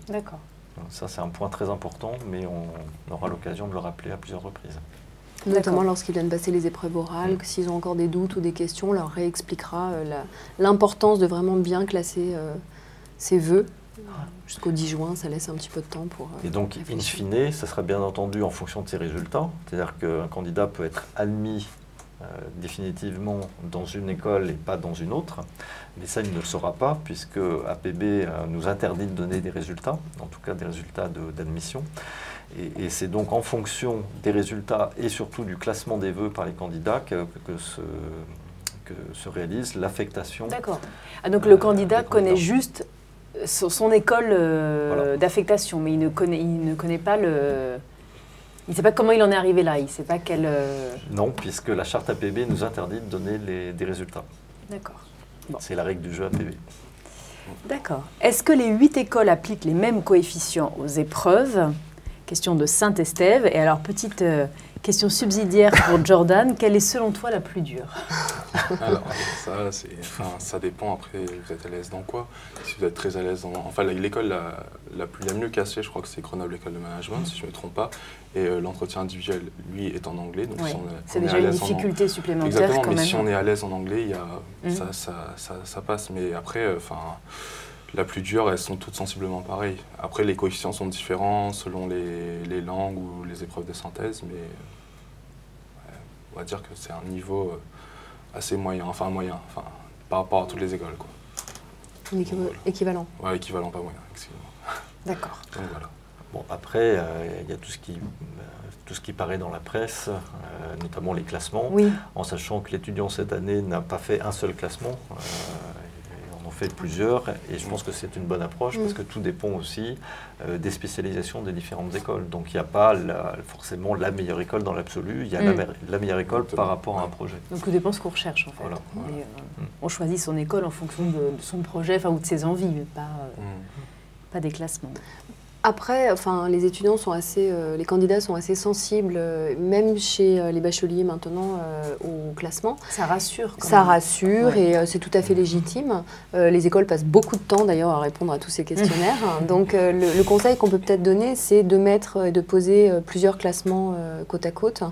Ça c'est un point très important, mais on aura l'occasion de le rappeler à plusieurs reprises. Notamment lorsqu'ils viennent passer les épreuves orales, que s'ils ont encore des doutes ou des questions, on leur réexpliquera l'importance de vraiment bien classer ses vœux. Jusqu'au 10 juin, ça laisse un petit peu de temps pour... Et donc, in fine, ça sera bien entendu en fonction de ses résultats. C'est-à-dire qu'un candidat peut être admis définitivement dans une école et pas dans une autre. Mais ça, il ne le saura pas, puisque APB nous interdit de donner des résultats, en tout cas des résultats d'admission. Et c'est donc en fonction des résultats et surtout du classement des vœux par les candidats que se réalise l'affectation. Donc le candidat connaît juste son école d'affectation, mais il ne connaît pas le... Il ne sait pas comment il en est arrivé là, il ne sait pas quel... Non, puisque la charte APB nous interdit de donner des résultats. C'est la règle du jeu APB. Est-ce que les 8 écoles appliquent les mêmes coefficients aux épreuves? Question de Saint-Estève. Et alors, petite Question subsidiaire pour Jordan. Quelle est selon toi la plus dure? Alors, ça dépend. Après, vous êtes à l'aise dans quoi? Si vous êtes très à l'aise dans... Enfin, l'école la mieux classée, je crois que c'est Grenoble École de Management, si je ne me trompe pas. Et l'entretien individuel, lui, est en anglais. Donc, oui. si c'est déjà une difficulté supplémentaire. Exactement, quand mais même. si on est à l'aise en anglais, ça passe. Mais après, la plus dure, elles sont toutes sensiblement pareilles. Après, les coefficients sont différents selon les langues ou les épreuves de synthèse, mais on va dire que c'est un niveau assez moyen, par rapport à toutes les écoles, quoi. Équivalent. Ouais, équivalent, pas moyen, excusez-moi. D'accord. Donc voilà. Bon, après, il y a tout ce qui paraît dans la presse, notamment les classements, oui. En sachant que l'étudiant cette année n'a pas fait un seul classement. On en fait plusieurs et je pense que c'est une bonne approche parce que tout dépend aussi des spécialisations des différentes écoles. Donc il n'y a pas forcément la meilleure école dans l'absolu, il y a la meilleure école par rapport à un projet. Donc tout dépend de ce qu'on recherche en fait. Voilà. On choisit son école en fonction de son projet ou de ses envies, mais pas des classements. Après, les étudiants sont les candidats sont assez sensibles, même chez les bacheliers maintenant, au classement. Ça rassure. Ça rassure et c'est tout à fait légitime. Les écoles passent beaucoup de temps d'ailleurs à répondre à tous ces questionnaires. Donc le conseil qu'on peut peut-être donner, c'est de poser plusieurs classements côte à côte.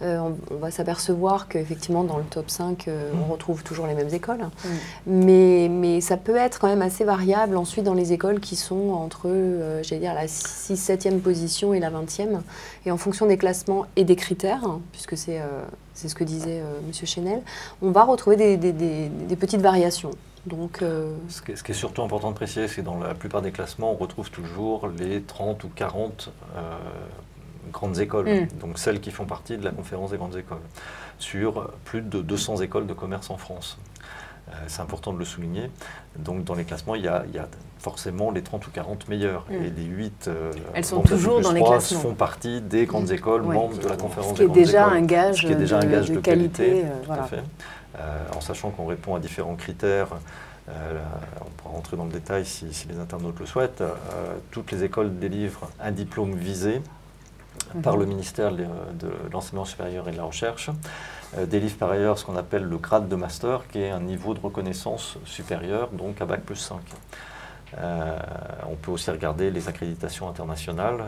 On va s'apercevoir qu'effectivement dans le top 5, on retrouve toujours les mêmes écoles. Mais ça peut être quand même assez variable ensuite dans les écoles qui sont entre, j'allais dire, la 6e, 7e position et la 20e. Et en fonction des classements et des critères, puisque c'est ce que disait M. Chenel, on va retrouver des petites variations. Donc, ce qui est surtout important de préciser, c'est que dans la plupart des classements, on retrouve toujours les 30 ou 40 grandes écoles, donc celles qui font partie de la conférence des grandes écoles, sur plus de 200 écoles de commerce en France. C'est important de le souligner. Donc dans les classements, il y a forcément les 30 ou 40 meilleures. Et les 8 elles sont toujours dans les classements. Font partie des grandes écoles membres de la conférence des grandes écoles. Ce qui est déjà un gage de qualité, voilà. tout à fait. En sachant qu'on répond à différents critères. On pourra rentrer dans le détail si les internautes le souhaitent. Toutes les écoles délivrent un diplôme visé par le ministère de l'Enseignement supérieur et de la Recherche, délivre par ailleurs ce qu'on appelle le grade de master, qui est un niveau de reconnaissance supérieur, donc à Bac plus 5. On peut aussi regarder les accréditations internationales.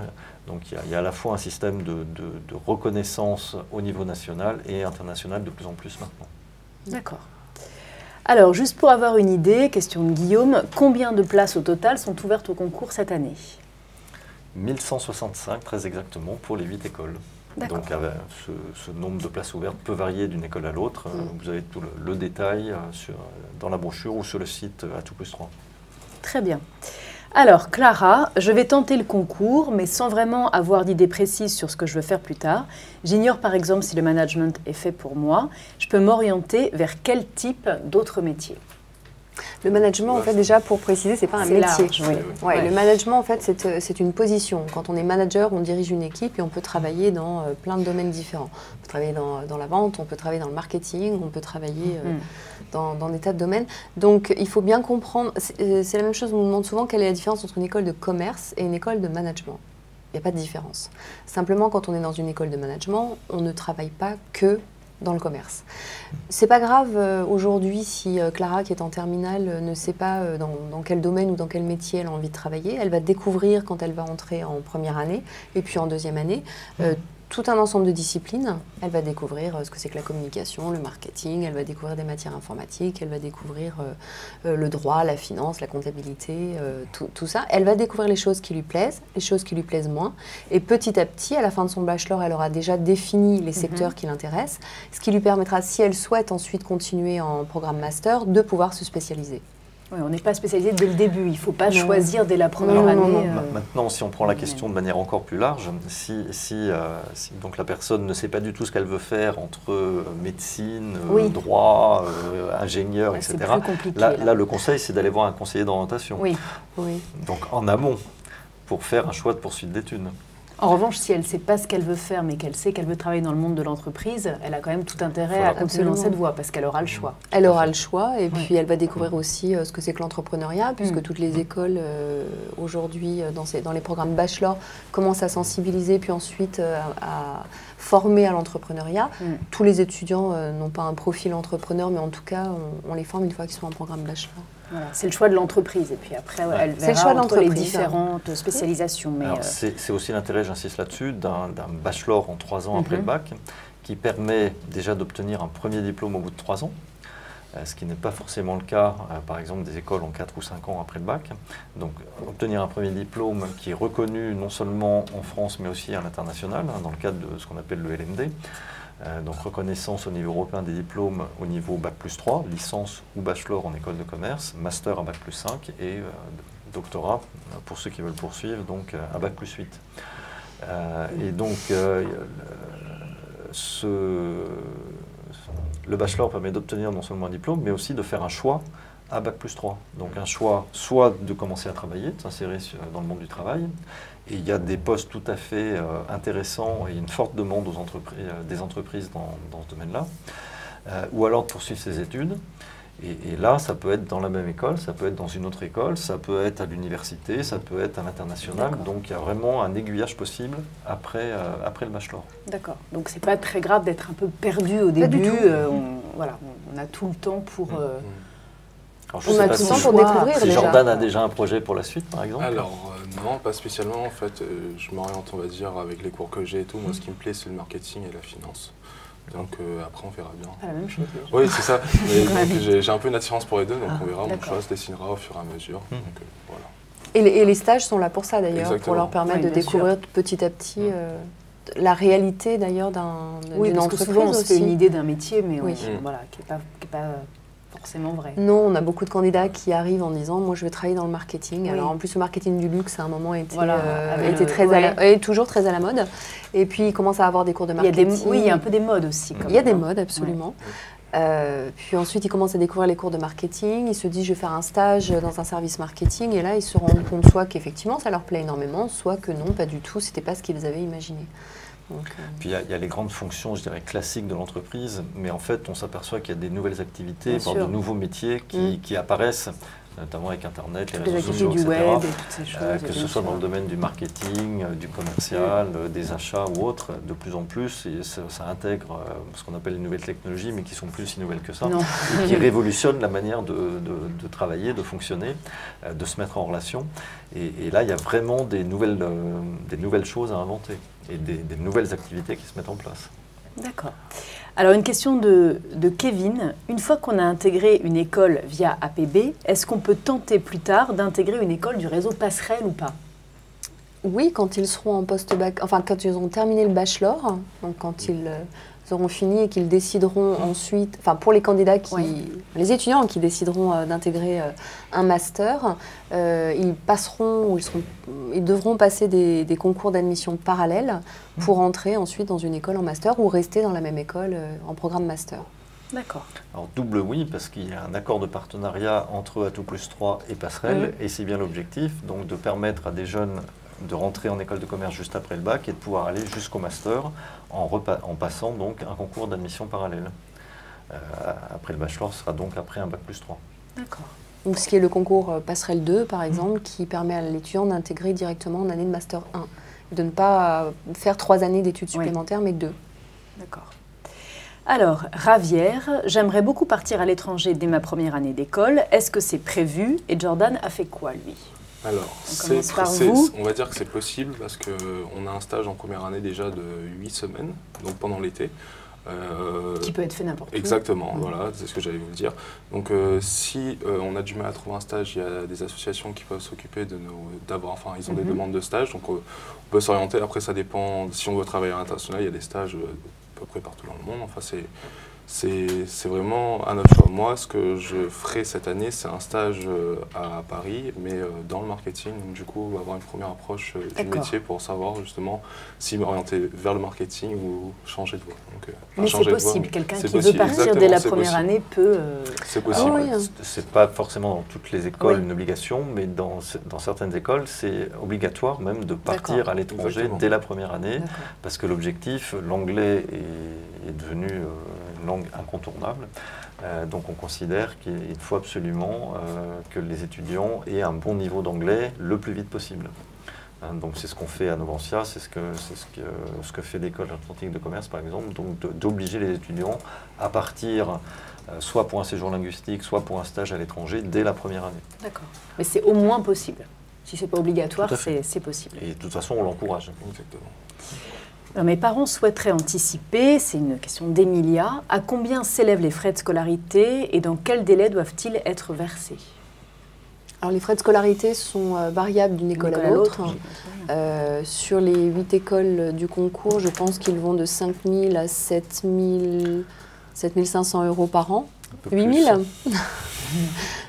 Donc il y a à la fois un système de reconnaissance au niveau national et international de plus en plus maintenant. D'accord. Alors, juste pour avoir une idée, question de Guillaume, combien de places au total sont ouvertes au concours cette année ? 1165 très exactement pour les 8 écoles. Donc ce nombre de places ouvertes peut varier d'une école à l'autre. Vous avez tout le détail dans la brochure ou sur le site A2+3. Très bien. Alors Clara, je vais tenter le concours, mais sans vraiment avoir d'idée précise sur ce que je veux faire plus tard. J'ignore par exemple si le management est fait pour moi. Je peux m'orienter vers quel type d'autres métiers ? Le management, en fait, déjà pour préciser, c'est pas un métier. Large, oui. Le management, en fait, c'est une position. Quand on est manager, on dirige une équipe et on peut travailler dans plein de domaines différents. On peut travailler dans la vente, on peut travailler dans le marketing, on peut travailler dans des tas de domaines. Donc, il faut bien comprendre. C'est la même chose. On nous demande souvent quelle est la différence entre une école de commerce et une école de management. Il n'y a pas de différence. Simplement, quand on est dans une école de management, on ne travaille pas que dans le commerce. C'est pas grave aujourd'hui si Clara, qui est en terminale, ne sait pas dans quel domaine ou dans quel métier elle a envie de travailler. Elle va découvrir quand elle va entrer en première année et puis en deuxième année tout un ensemble de disciplines. Elle va découvrir ce que c'est que la communication, le marketing, elle va découvrir des matières informatiques, elle va découvrir le droit, la finance, la comptabilité, tout ça. Elle va découvrir les choses qui lui plaisent, les choses qui lui plaisent moins. Et petit à petit, à la fin de son bachelor, elle aura déjà défini les secteurs qui l'intéressent, ce qui lui permettra, si elle souhaite ensuite continuer en programme master, de pouvoir se spécialiser. Oui, on n'est pas spécialisé dès le début, il ne faut pas choisir dès la première année. Maintenant, si on prend la question de manière encore plus large, si donc la personne ne sait pas du tout ce qu'elle veut faire entre médecine, droit, ingénieur, etc., là, le conseil, c'est d'aller voir un conseiller d'orientation. Oui. Donc en amont, pour faire un choix de poursuite d'études. En revanche, si elle ne sait pas ce qu'elle veut faire, mais qu'elle sait qu'elle veut travailler dans le monde de l'entreprise, elle a quand même tout intérêt à continuer dans cette voie, parce qu'elle aura le choix. Elle aura le choix, et puis elle va découvrir aussi ce que c'est que l'entrepreneuriat, puisque toutes les écoles, aujourd'hui, dans les programmes bachelor, commencent à sensibiliser, puis ensuite à former à l'entrepreneuriat. Tous les étudiants n'ont pas un profil entrepreneur, mais en tout cas, on les forme une fois qu'ils sont en programme bachelor. Voilà, c'est le choix de l'entreprise, et puis après, elle verra entre les différentes spécialisations. Mais c'est aussi l'intérêt, j'insiste là-dessus, d'un bachelor en 3 ans après le bac, qui permet déjà d'obtenir un premier diplôme au bout de 3 ans, ce qui n'est pas forcément le cas, par exemple, des écoles en 4 ou 5 ans après le bac. Donc, obtenir un premier diplôme qui est reconnu non seulement en France, mais aussi à l'international, dans le cadre de ce qu'on appelle le LMD. Donc reconnaissance au niveau européen des diplômes au niveau Bac+3, licence ou bachelor en école de commerce, master à Bac+5 et doctorat pour ceux qui veulent poursuivre, donc à Bac+8. Et donc le bachelor permet d'obtenir non seulement un diplôme, mais aussi de faire un choix à Bac+3. Donc un choix soit de commencer à travailler, de s'insérer dans le monde du travail. Et il y a des postes tout à fait intéressants et une forte demande des entreprises dans ce domaine-là. Ou alors de poursuivre ses études. Et là, ça peut être dans la même école, ça peut être dans une autre école, ça peut être à l'université, ça peut être à l'international. Donc il y a vraiment un aiguillage possible après le bachelor. D'accord. Donc c'est pas très grave d'être un peu perdu au début. On a tout le temps pour... Alors, on a tout le temps pour découvrir. Si Jordan a déjà un projet pour la suite, par exemple? Alors, non, pas spécialement. En fait, je m'oriente, on va dire, avec les cours que j'ai et tout. Moi, ce qui me plaît, c'est le marketing et la finance. Donc, après, on verra bien. Ah, la même chose. Oui, c'est ça. J'ai un peu une attirance pour les deux, donc on verra. Mon choix se dessinera au fur et à mesure. Donc, voilà. Et les stages sont là pour ça, d'ailleurs, pour leur permettre de découvrir petit à petit la réalité, d'ailleurs, d'une entreprise. Souvent, on se fait une idée d'un métier, mais voilà, qui n'est pas forcément vrai. Non, on a beaucoup de candidats qui arrivent en disant « moi je veux travailler dans le marketing ». Alors en plus le marketing du luxe à un moment était toujours très à la mode. Et puis ils commencent à avoir des cours de marketing. Il y a un peu des modes aussi. Il y a des modes, absolument. Puis ensuite ils commencent à découvrir les cours de marketing, ils se disent « je vais faire un stage dans un service marketing » et là ils se rendent compte soit qu'effectivement ça leur plaît énormément, soit que non, pas du tout, c'était pas ce qu'ils avaient imaginé. Puis il y a les grandes fonctions, je dirais, classiques de l'entreprise, mais en fait, on s'aperçoit qu'il y a des nouvelles activités, de nouveaux métiers qui apparaissent, notamment avec Internet, les réseaux sociaux, etc. Web et toutes ces choses, que ce soit dans le domaine du marketing, du commercial, des achats ou autres, de plus en plus, et ça intègre ce qu'on appelle les nouvelles technologies, mais qui sont plus si nouvelles que ça, et qui révolutionnent la manière de travailler, de fonctionner, de se mettre en relation. Et là, il y a vraiment des nouvelles choses à inventer et des nouvelles activités qui se mettent en place. D'accord. Alors, une question de Kevin. Une fois qu'on a intégré une école via APB, est-ce qu'on peut tenter plus tard d'intégrer une école du réseau Passerelle ou pas? Oui, quand ils seront en post-bac, enfin quand ils auront terminé le bachelor, donc quand ils auront fini et qu'ils décideront ensuite, enfin pour les candidats les étudiants qui décideront d'intégrer un master, ils passeront, ou ils devront passer des concours d'admission parallèles pour entrer ensuite dans une école en master ou rester dans la même école en programme master. D'accord. Alors double oui, parce qu'il y a un accord de partenariat entre Atout+3 et Passerelle, et c'est bien l'objectif, donc de permettre à des jeunes de rentrer en école de commerce juste après le bac et de pouvoir aller jusqu'au master en passant donc un concours d'admission parallèle. Après le bachelor, ce sera donc après un Bac+3. D'accord. Donc ce qui est le concours Passerelle 2, par exemple, qui permet à l'étudiant d'intégrer directement en année de master 1. De ne pas faire 3 années d'études supplémentaires, mais 2. D'accord. Alors, Ravière, j'aimerais beaucoup partir à l'étranger dès ma première année d'école. Est-ce que c'est prévu? Et Jordan a fait quoi, lui? Alors, on va dire que c'est possible parce qu'on a un stage en première année déjà de 8 semaines, donc pendant l'été. Qui peut être fait n'importe où. Exactement, voilà, c'est ce que j'allais vous dire. Donc si on a du mal à trouver un stage, il y a des associations qui peuvent s'occuper d'avoir, enfin ils ont des demandes de stage, donc on peut s'orienter. Après ça dépend, si on veut travailler à l'international, il y a des stages à peu près partout dans le monde. Enfin C'est vraiment un autre choix. Moi, ce que je ferai cette année, c'est un stage à Paris, mais dans le marketing. Donc, du coup, avoir une première approche du métier pour savoir justement si m'orienter vers le marketing ou changer de voie. Mais c'est possible. Quelqu'un qui veut partir dès la première année peut... C'est possible. C'est pas forcément dans toutes les écoles une obligation, mais dans certaines écoles, c'est obligatoire même de partir à l'étranger dès la première année, parce que l'objectif, l'anglais est devenu une langue incontournable. Donc on considère qu'il faut absolument que les étudiants aient un bon niveau d'anglais le plus vite possible. Donc c'est ce qu'on fait à Novantia, c'est ce que fait l'École atlantique de commerce par exemple, donc d'obliger les étudiants à partir soit pour un séjour linguistique, soit pour un stage à l'étranger dès la première année. D'accord. Mais c'est au moins possible. Si ce n'est pas obligatoire, c'est possible. Et de toute façon, on l'encourage. Exactement. Alors, mes parents souhaiteraient anticiper, c'est une question d'Emilia, à combien s'élèvent les frais de scolarité et dans quel délai doivent-ils être versés? Alors les frais de scolarité sont variables d'une école à l'autre. Sur les 8 écoles du concours, je pense qu'ils vont de 5 000 à 7 500 euros par an. 8 000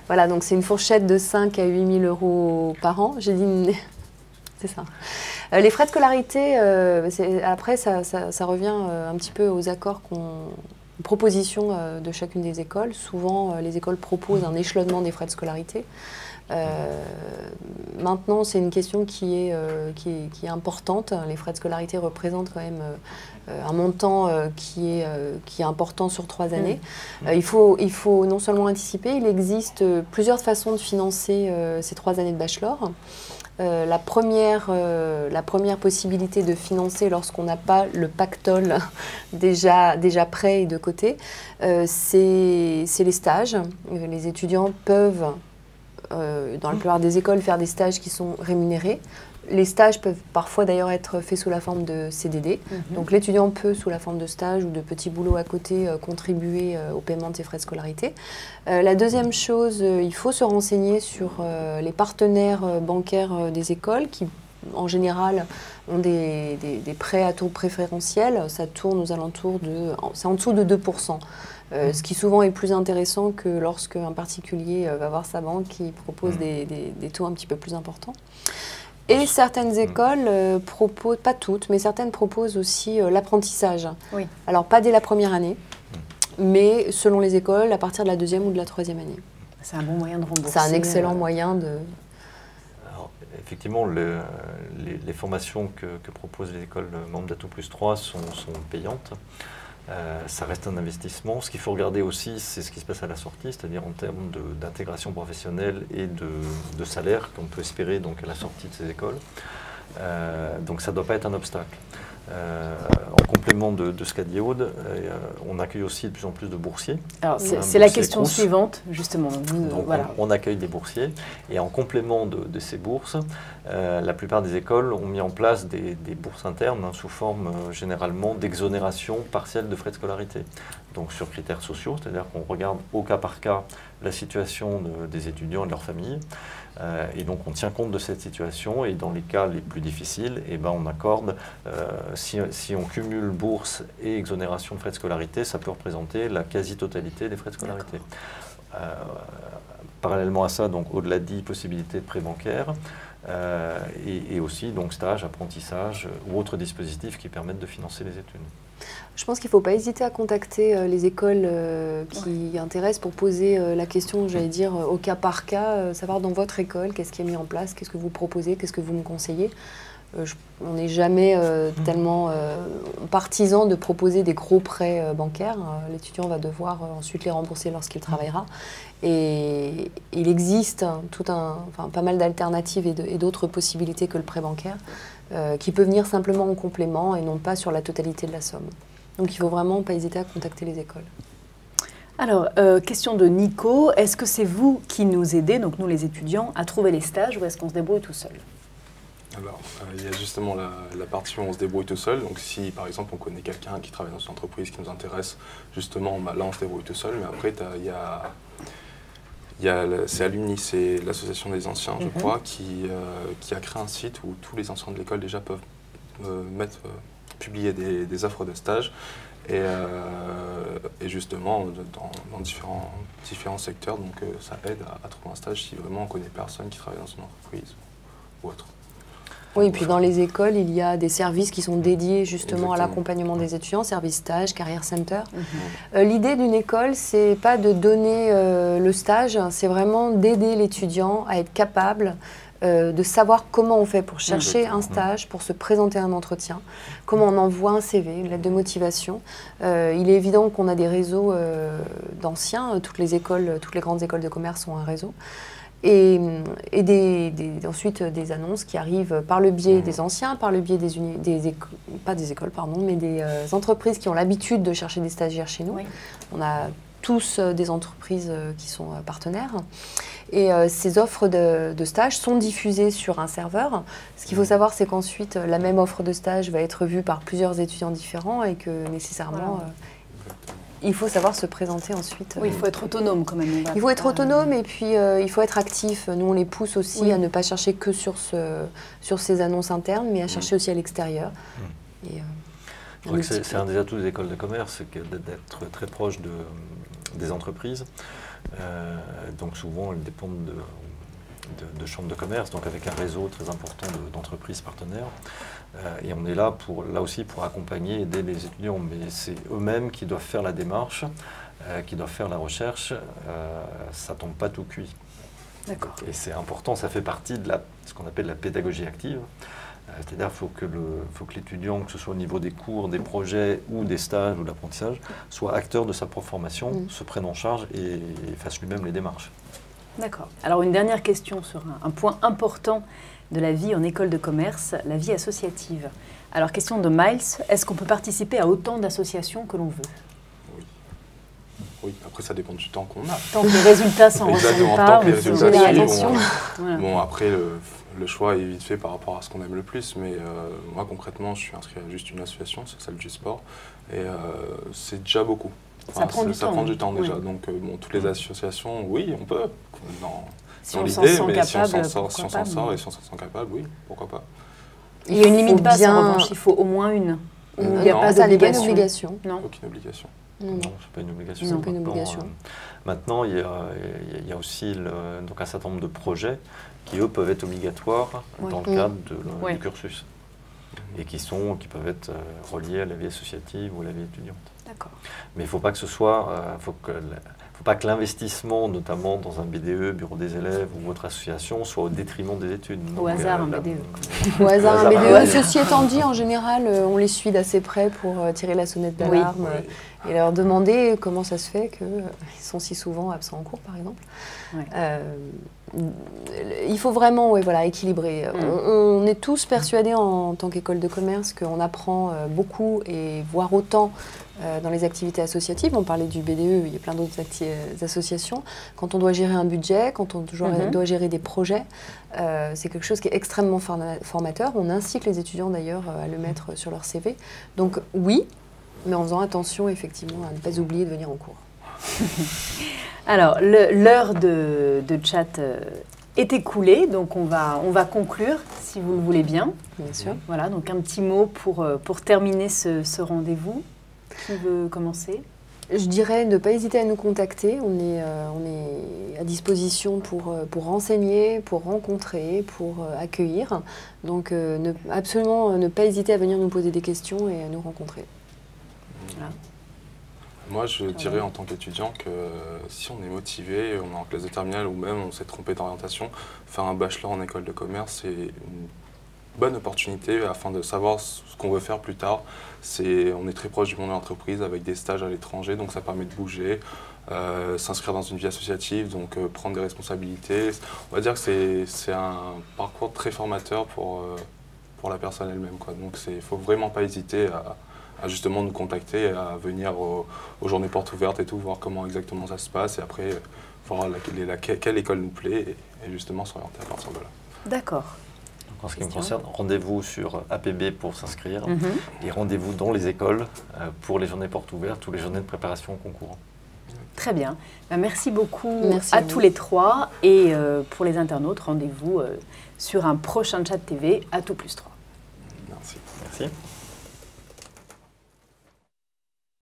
Voilà, donc c'est une fourchette de 5 à 8 000 euros par an. J'ai dit... C'est ça. Les frais de scolarité, après, ça revient un petit peu aux accords propositions de chacune des écoles. Souvent, les écoles proposent un échelonnement des frais de scolarité. Maintenant, c'est une question qui est importante. Les frais de scolarité représentent quand même un montant qui est important sur 3 années. Il faut non seulement anticiper, il existe plusieurs façons de financer ces 3 années de bachelor. La première possibilité de financer lorsqu'on n'a pas le pactole déjà prêt et de côté, c'est les stages. Les étudiants peuvent, dans la plupart des écoles, faire des stages qui sont rémunérés. Les stages peuvent parfois d'ailleurs être faits sous la forme de CDD. Donc l'étudiant peut, sous la forme de stage ou de petits boulots à côté, contribuer au paiement de ses frais de scolarité. La deuxième chose, il faut se renseigner sur les partenaires bancaires des écoles qui, en général, ont des prêts à taux préférentiels. Ça tourne aux alentours c'est en dessous de 2%. Ce qui souvent est plus intéressant que lorsqu'un particulier va voir sa banque qui propose des taux un petit peu plus importants. Et certaines écoles proposent, pas toutes, mais certaines proposent aussi l'apprentissage. Oui. Alors pas dès la première année, mais selon les écoles, à partir de la 2e ou de la 3e année. C'est un bon moyen de rembourser. C'est un excellent moyen de... Alors, effectivement, les formations que proposent les écoles membres d'Atout+3 sont payantes. Ça reste un investissement. Ce qu'il faut regarder aussi, c'est ce qui se passe à la sortie, c'est-à-dire en termes d'intégration professionnelle et de salaire qu'on peut espérer donc, à la sortie de ces écoles. Donc ça ne doit pas être un obstacle. En complément de ce qu'a dit Aude, on accueille aussi de plus en plus de boursiers. Alors c'est la question suivante, justement. Donc, voilà. on accueille des boursiers et en complément de ces bourses, la plupart des écoles ont mis en place des bourses internes sous forme généralement d'exonération partielle de frais de scolarité. Donc sur critères sociaux, c'est-à-dire qu'on regarde au cas par cas la situation des étudiants et de leurs familles. Et donc on tient compte de cette situation et dans les cas les plus difficiles, on accorde, si on cumule bourse et exonération de frais de scolarité, ça peut représenter la quasi-totalité des frais de scolarité. Parallèlement à ça, donc au-delà de 10 possibilités de prêt bancaire et aussi donc stage, apprentissage ou autres dispositifs qui permettent de financer les études. Je pense qu'il ne faut pas hésiter à contacter les écoles qui intéressent pour poser la question, j'allais dire, au cas par cas, savoir dans votre école, qu'est-ce qui est mis en place, qu'est-ce que vous proposez, qu'est-ce que vous me conseillez. On n'est jamais tellement partisan de proposer des gros prêts bancaires. L'étudiant va devoir ensuite les rembourser lorsqu'il travaillera. Et il existe pas mal d'alternatives et d'autres possibilités que le prêt bancaire qui peut venir simplement en complément et non pas sur la totalité de la somme. Donc il ne faut vraiment pas hésiter à contacter les écoles. Alors, question de Nico, est-ce que c'est vous qui nous aidez, donc nous les étudiants, à trouver les stages ou est-ce qu'on se débrouille tout seul? Alors, il y a justement la partie où on se débrouille tout seul. Donc si par exemple on connaît quelqu'un qui travaille dans une entreprise qui nous intéresse, justement là on se débrouille tout seul. Mais après c'est Alumni, c'est l'association des anciens, je crois, qui a créé un site où tous les anciens de l'école déjà peuvent publier des offres de stage. Et justement, dans différents secteurs, donc ça aide à trouver un stage si vraiment on connaît personne qui travaille dans une entreprise ou autre. Oui, et puis dans les écoles, il y a des services qui sont dédiés justement à l'accompagnement des étudiants, service stage, carrière center. L'idée d'une école, c'est pas de donner le stage, c'est vraiment d'aider l'étudiant à être capable de savoir comment on fait pour chercher un stage, pour se présenter à un entretien, comment on envoie un CV, une lettre de motivation. Il est évident qu'on a des réseaux d'anciens, toutes les grandes écoles de commerce ont un réseau. Et ensuite des annonces qui arrivent par le biais des anciens, par le biais des entreprises qui ont l'habitude de chercher des stagiaires chez nous. Oui. On a tous des entreprises qui sont partenaires. Et ces offres de stage sont diffusées sur un serveur. Ce qu'il faut savoir, c'est qu'ensuite, la même offre de stage va être vue par plusieurs étudiants différents et que nécessairement... il faut savoir se présenter ensuite. Oui, il faut être autonome quand même. Il faut être autonome et puis il faut être actif. Nous, on les pousse aussi à ne pas chercher que sur ces annonces internes, mais à chercher aussi à l'extérieur. Je crois que c'est un des atouts des écoles de commerce, d'être très proche des entreprises. Donc souvent, elles dépendent de chambres de commerce, donc avec un réseau très important d'entreprises partenaires. Et on est là aussi pour accompagner, aider les étudiants, mais c'est eux-mêmes qui doivent faire la démarche, qui doivent faire la recherche. Ça ne tombe pas tout cuit. D'accord. Et c'est important, ça fait partie de ce qu'on appelle la pédagogie active. C'est-à-dire qu'il faut que l'étudiant, que ce soit au niveau des cours, des projets ou des stages ou de l'apprentissage, soit acteur de sa propre formation, se prenne en charge et fasse lui-même les démarches. D'accord. Alors une dernière question sur un point important de la vie en école de commerce, la vie associative. Alors question de Miles, est-ce qu'on peut participer à autant d'associations que l'on veut? Oui, après ça dépend du temps qu'on a. Tant que les résultats s'en ressentent pas, bon, après le choix est vite fait par rapport à ce qu'on aime le plus, mais moi concrètement je suis inscrit à juste une association, c'est celle du sport, et c'est déjà beaucoup. Ça prend du temps déjà, donc bon, toutes les associations, oui, on peut, si on s'en sent capable, si on s'en sort et si on s'en sent capable, oui, pourquoi pas. Il y a une limite basse en revanche, il faut au moins une. Il n'y a pas d'obligation. Non. Aucune obligation. Non, c'est pas une obligation. Non, pas une obligation. Maintenant, il y a aussi donc un certain nombre de projets qui, eux, peuvent être obligatoires dans le cadre du cursus et qui peuvent être reliés à la vie associative ou à la vie étudiante. D'accord. Mais il ne faut pas que ce soit... faut pas que l'investissement, notamment dans un BDE, bureau des élèves ou votre association, soit au détriment des études. Au hasard, un BDE. Au hasard, un BDE. Ceci étant dit, en général, on les suit d'assez près pour tirer la sonnette d'alarme et leur demander comment ça se fait qu'ils sont si souvent absents en cours, par exemple. Il faut vraiment équilibrer. On est tous persuadés en tant qu'école de commerce qu'on apprend beaucoup et voire autant dans les activités associatives. On parlait du BDE, il y a plein d'autres associations. Quand on doit gérer un budget, quand on doit gérer des projets, c'est quelque chose qui est extrêmement formateur. On incite les étudiants d'ailleurs à le mettre sur leur CV. Donc oui, mais en faisant attention effectivement à ne pas oublier de venir en cours. Alors, l'heure de chat est écoulée, donc on va conclure, si vous le voulez bien. Bien sûr. Voilà, donc un petit mot pour terminer ce rendez-vous. Qui veut commencer? Je dirais ne pas hésiter à nous contacter. On est à disposition pour renseigner, pour rencontrer, pour accueillir. Donc absolument ne pas hésiter à venir nous poser des questions et à nous rencontrer. Voilà. Moi, je dirais en tant qu'étudiant que si on est motivé, on est en classe de terminale ou même on s'est trompé d'orientation, faire un bachelor en école de commerce, c'est une bonne opportunité afin de savoir ce qu'on veut faire plus tard. On est très proche du monde de l'entreprise avec des stages à l'étranger, donc ça permet de bouger, s'inscrire dans une vie associative, donc prendre des responsabilités. On va dire que c'est un parcours très formateur pour la personne elle-même, quoi. Donc il ne faut vraiment pas hésiter à justement nous contacter, à venir aux journées portes ouvertes et tout, voir comment exactement ça se passe et après voir quelle école nous plaît et justement s'orienter à partir de là. D'accord. En ce qui me concerne, rendez-vous sur APB pour s'inscrire et rendez-vous dans les écoles pour les journées portes ouvertes ou les journées de préparation au concours. Très bien. Merci beaucoup à tous les trois et pour les internautes, rendez-vous sur un prochain chat TV à tout plus 3. Merci. Merci.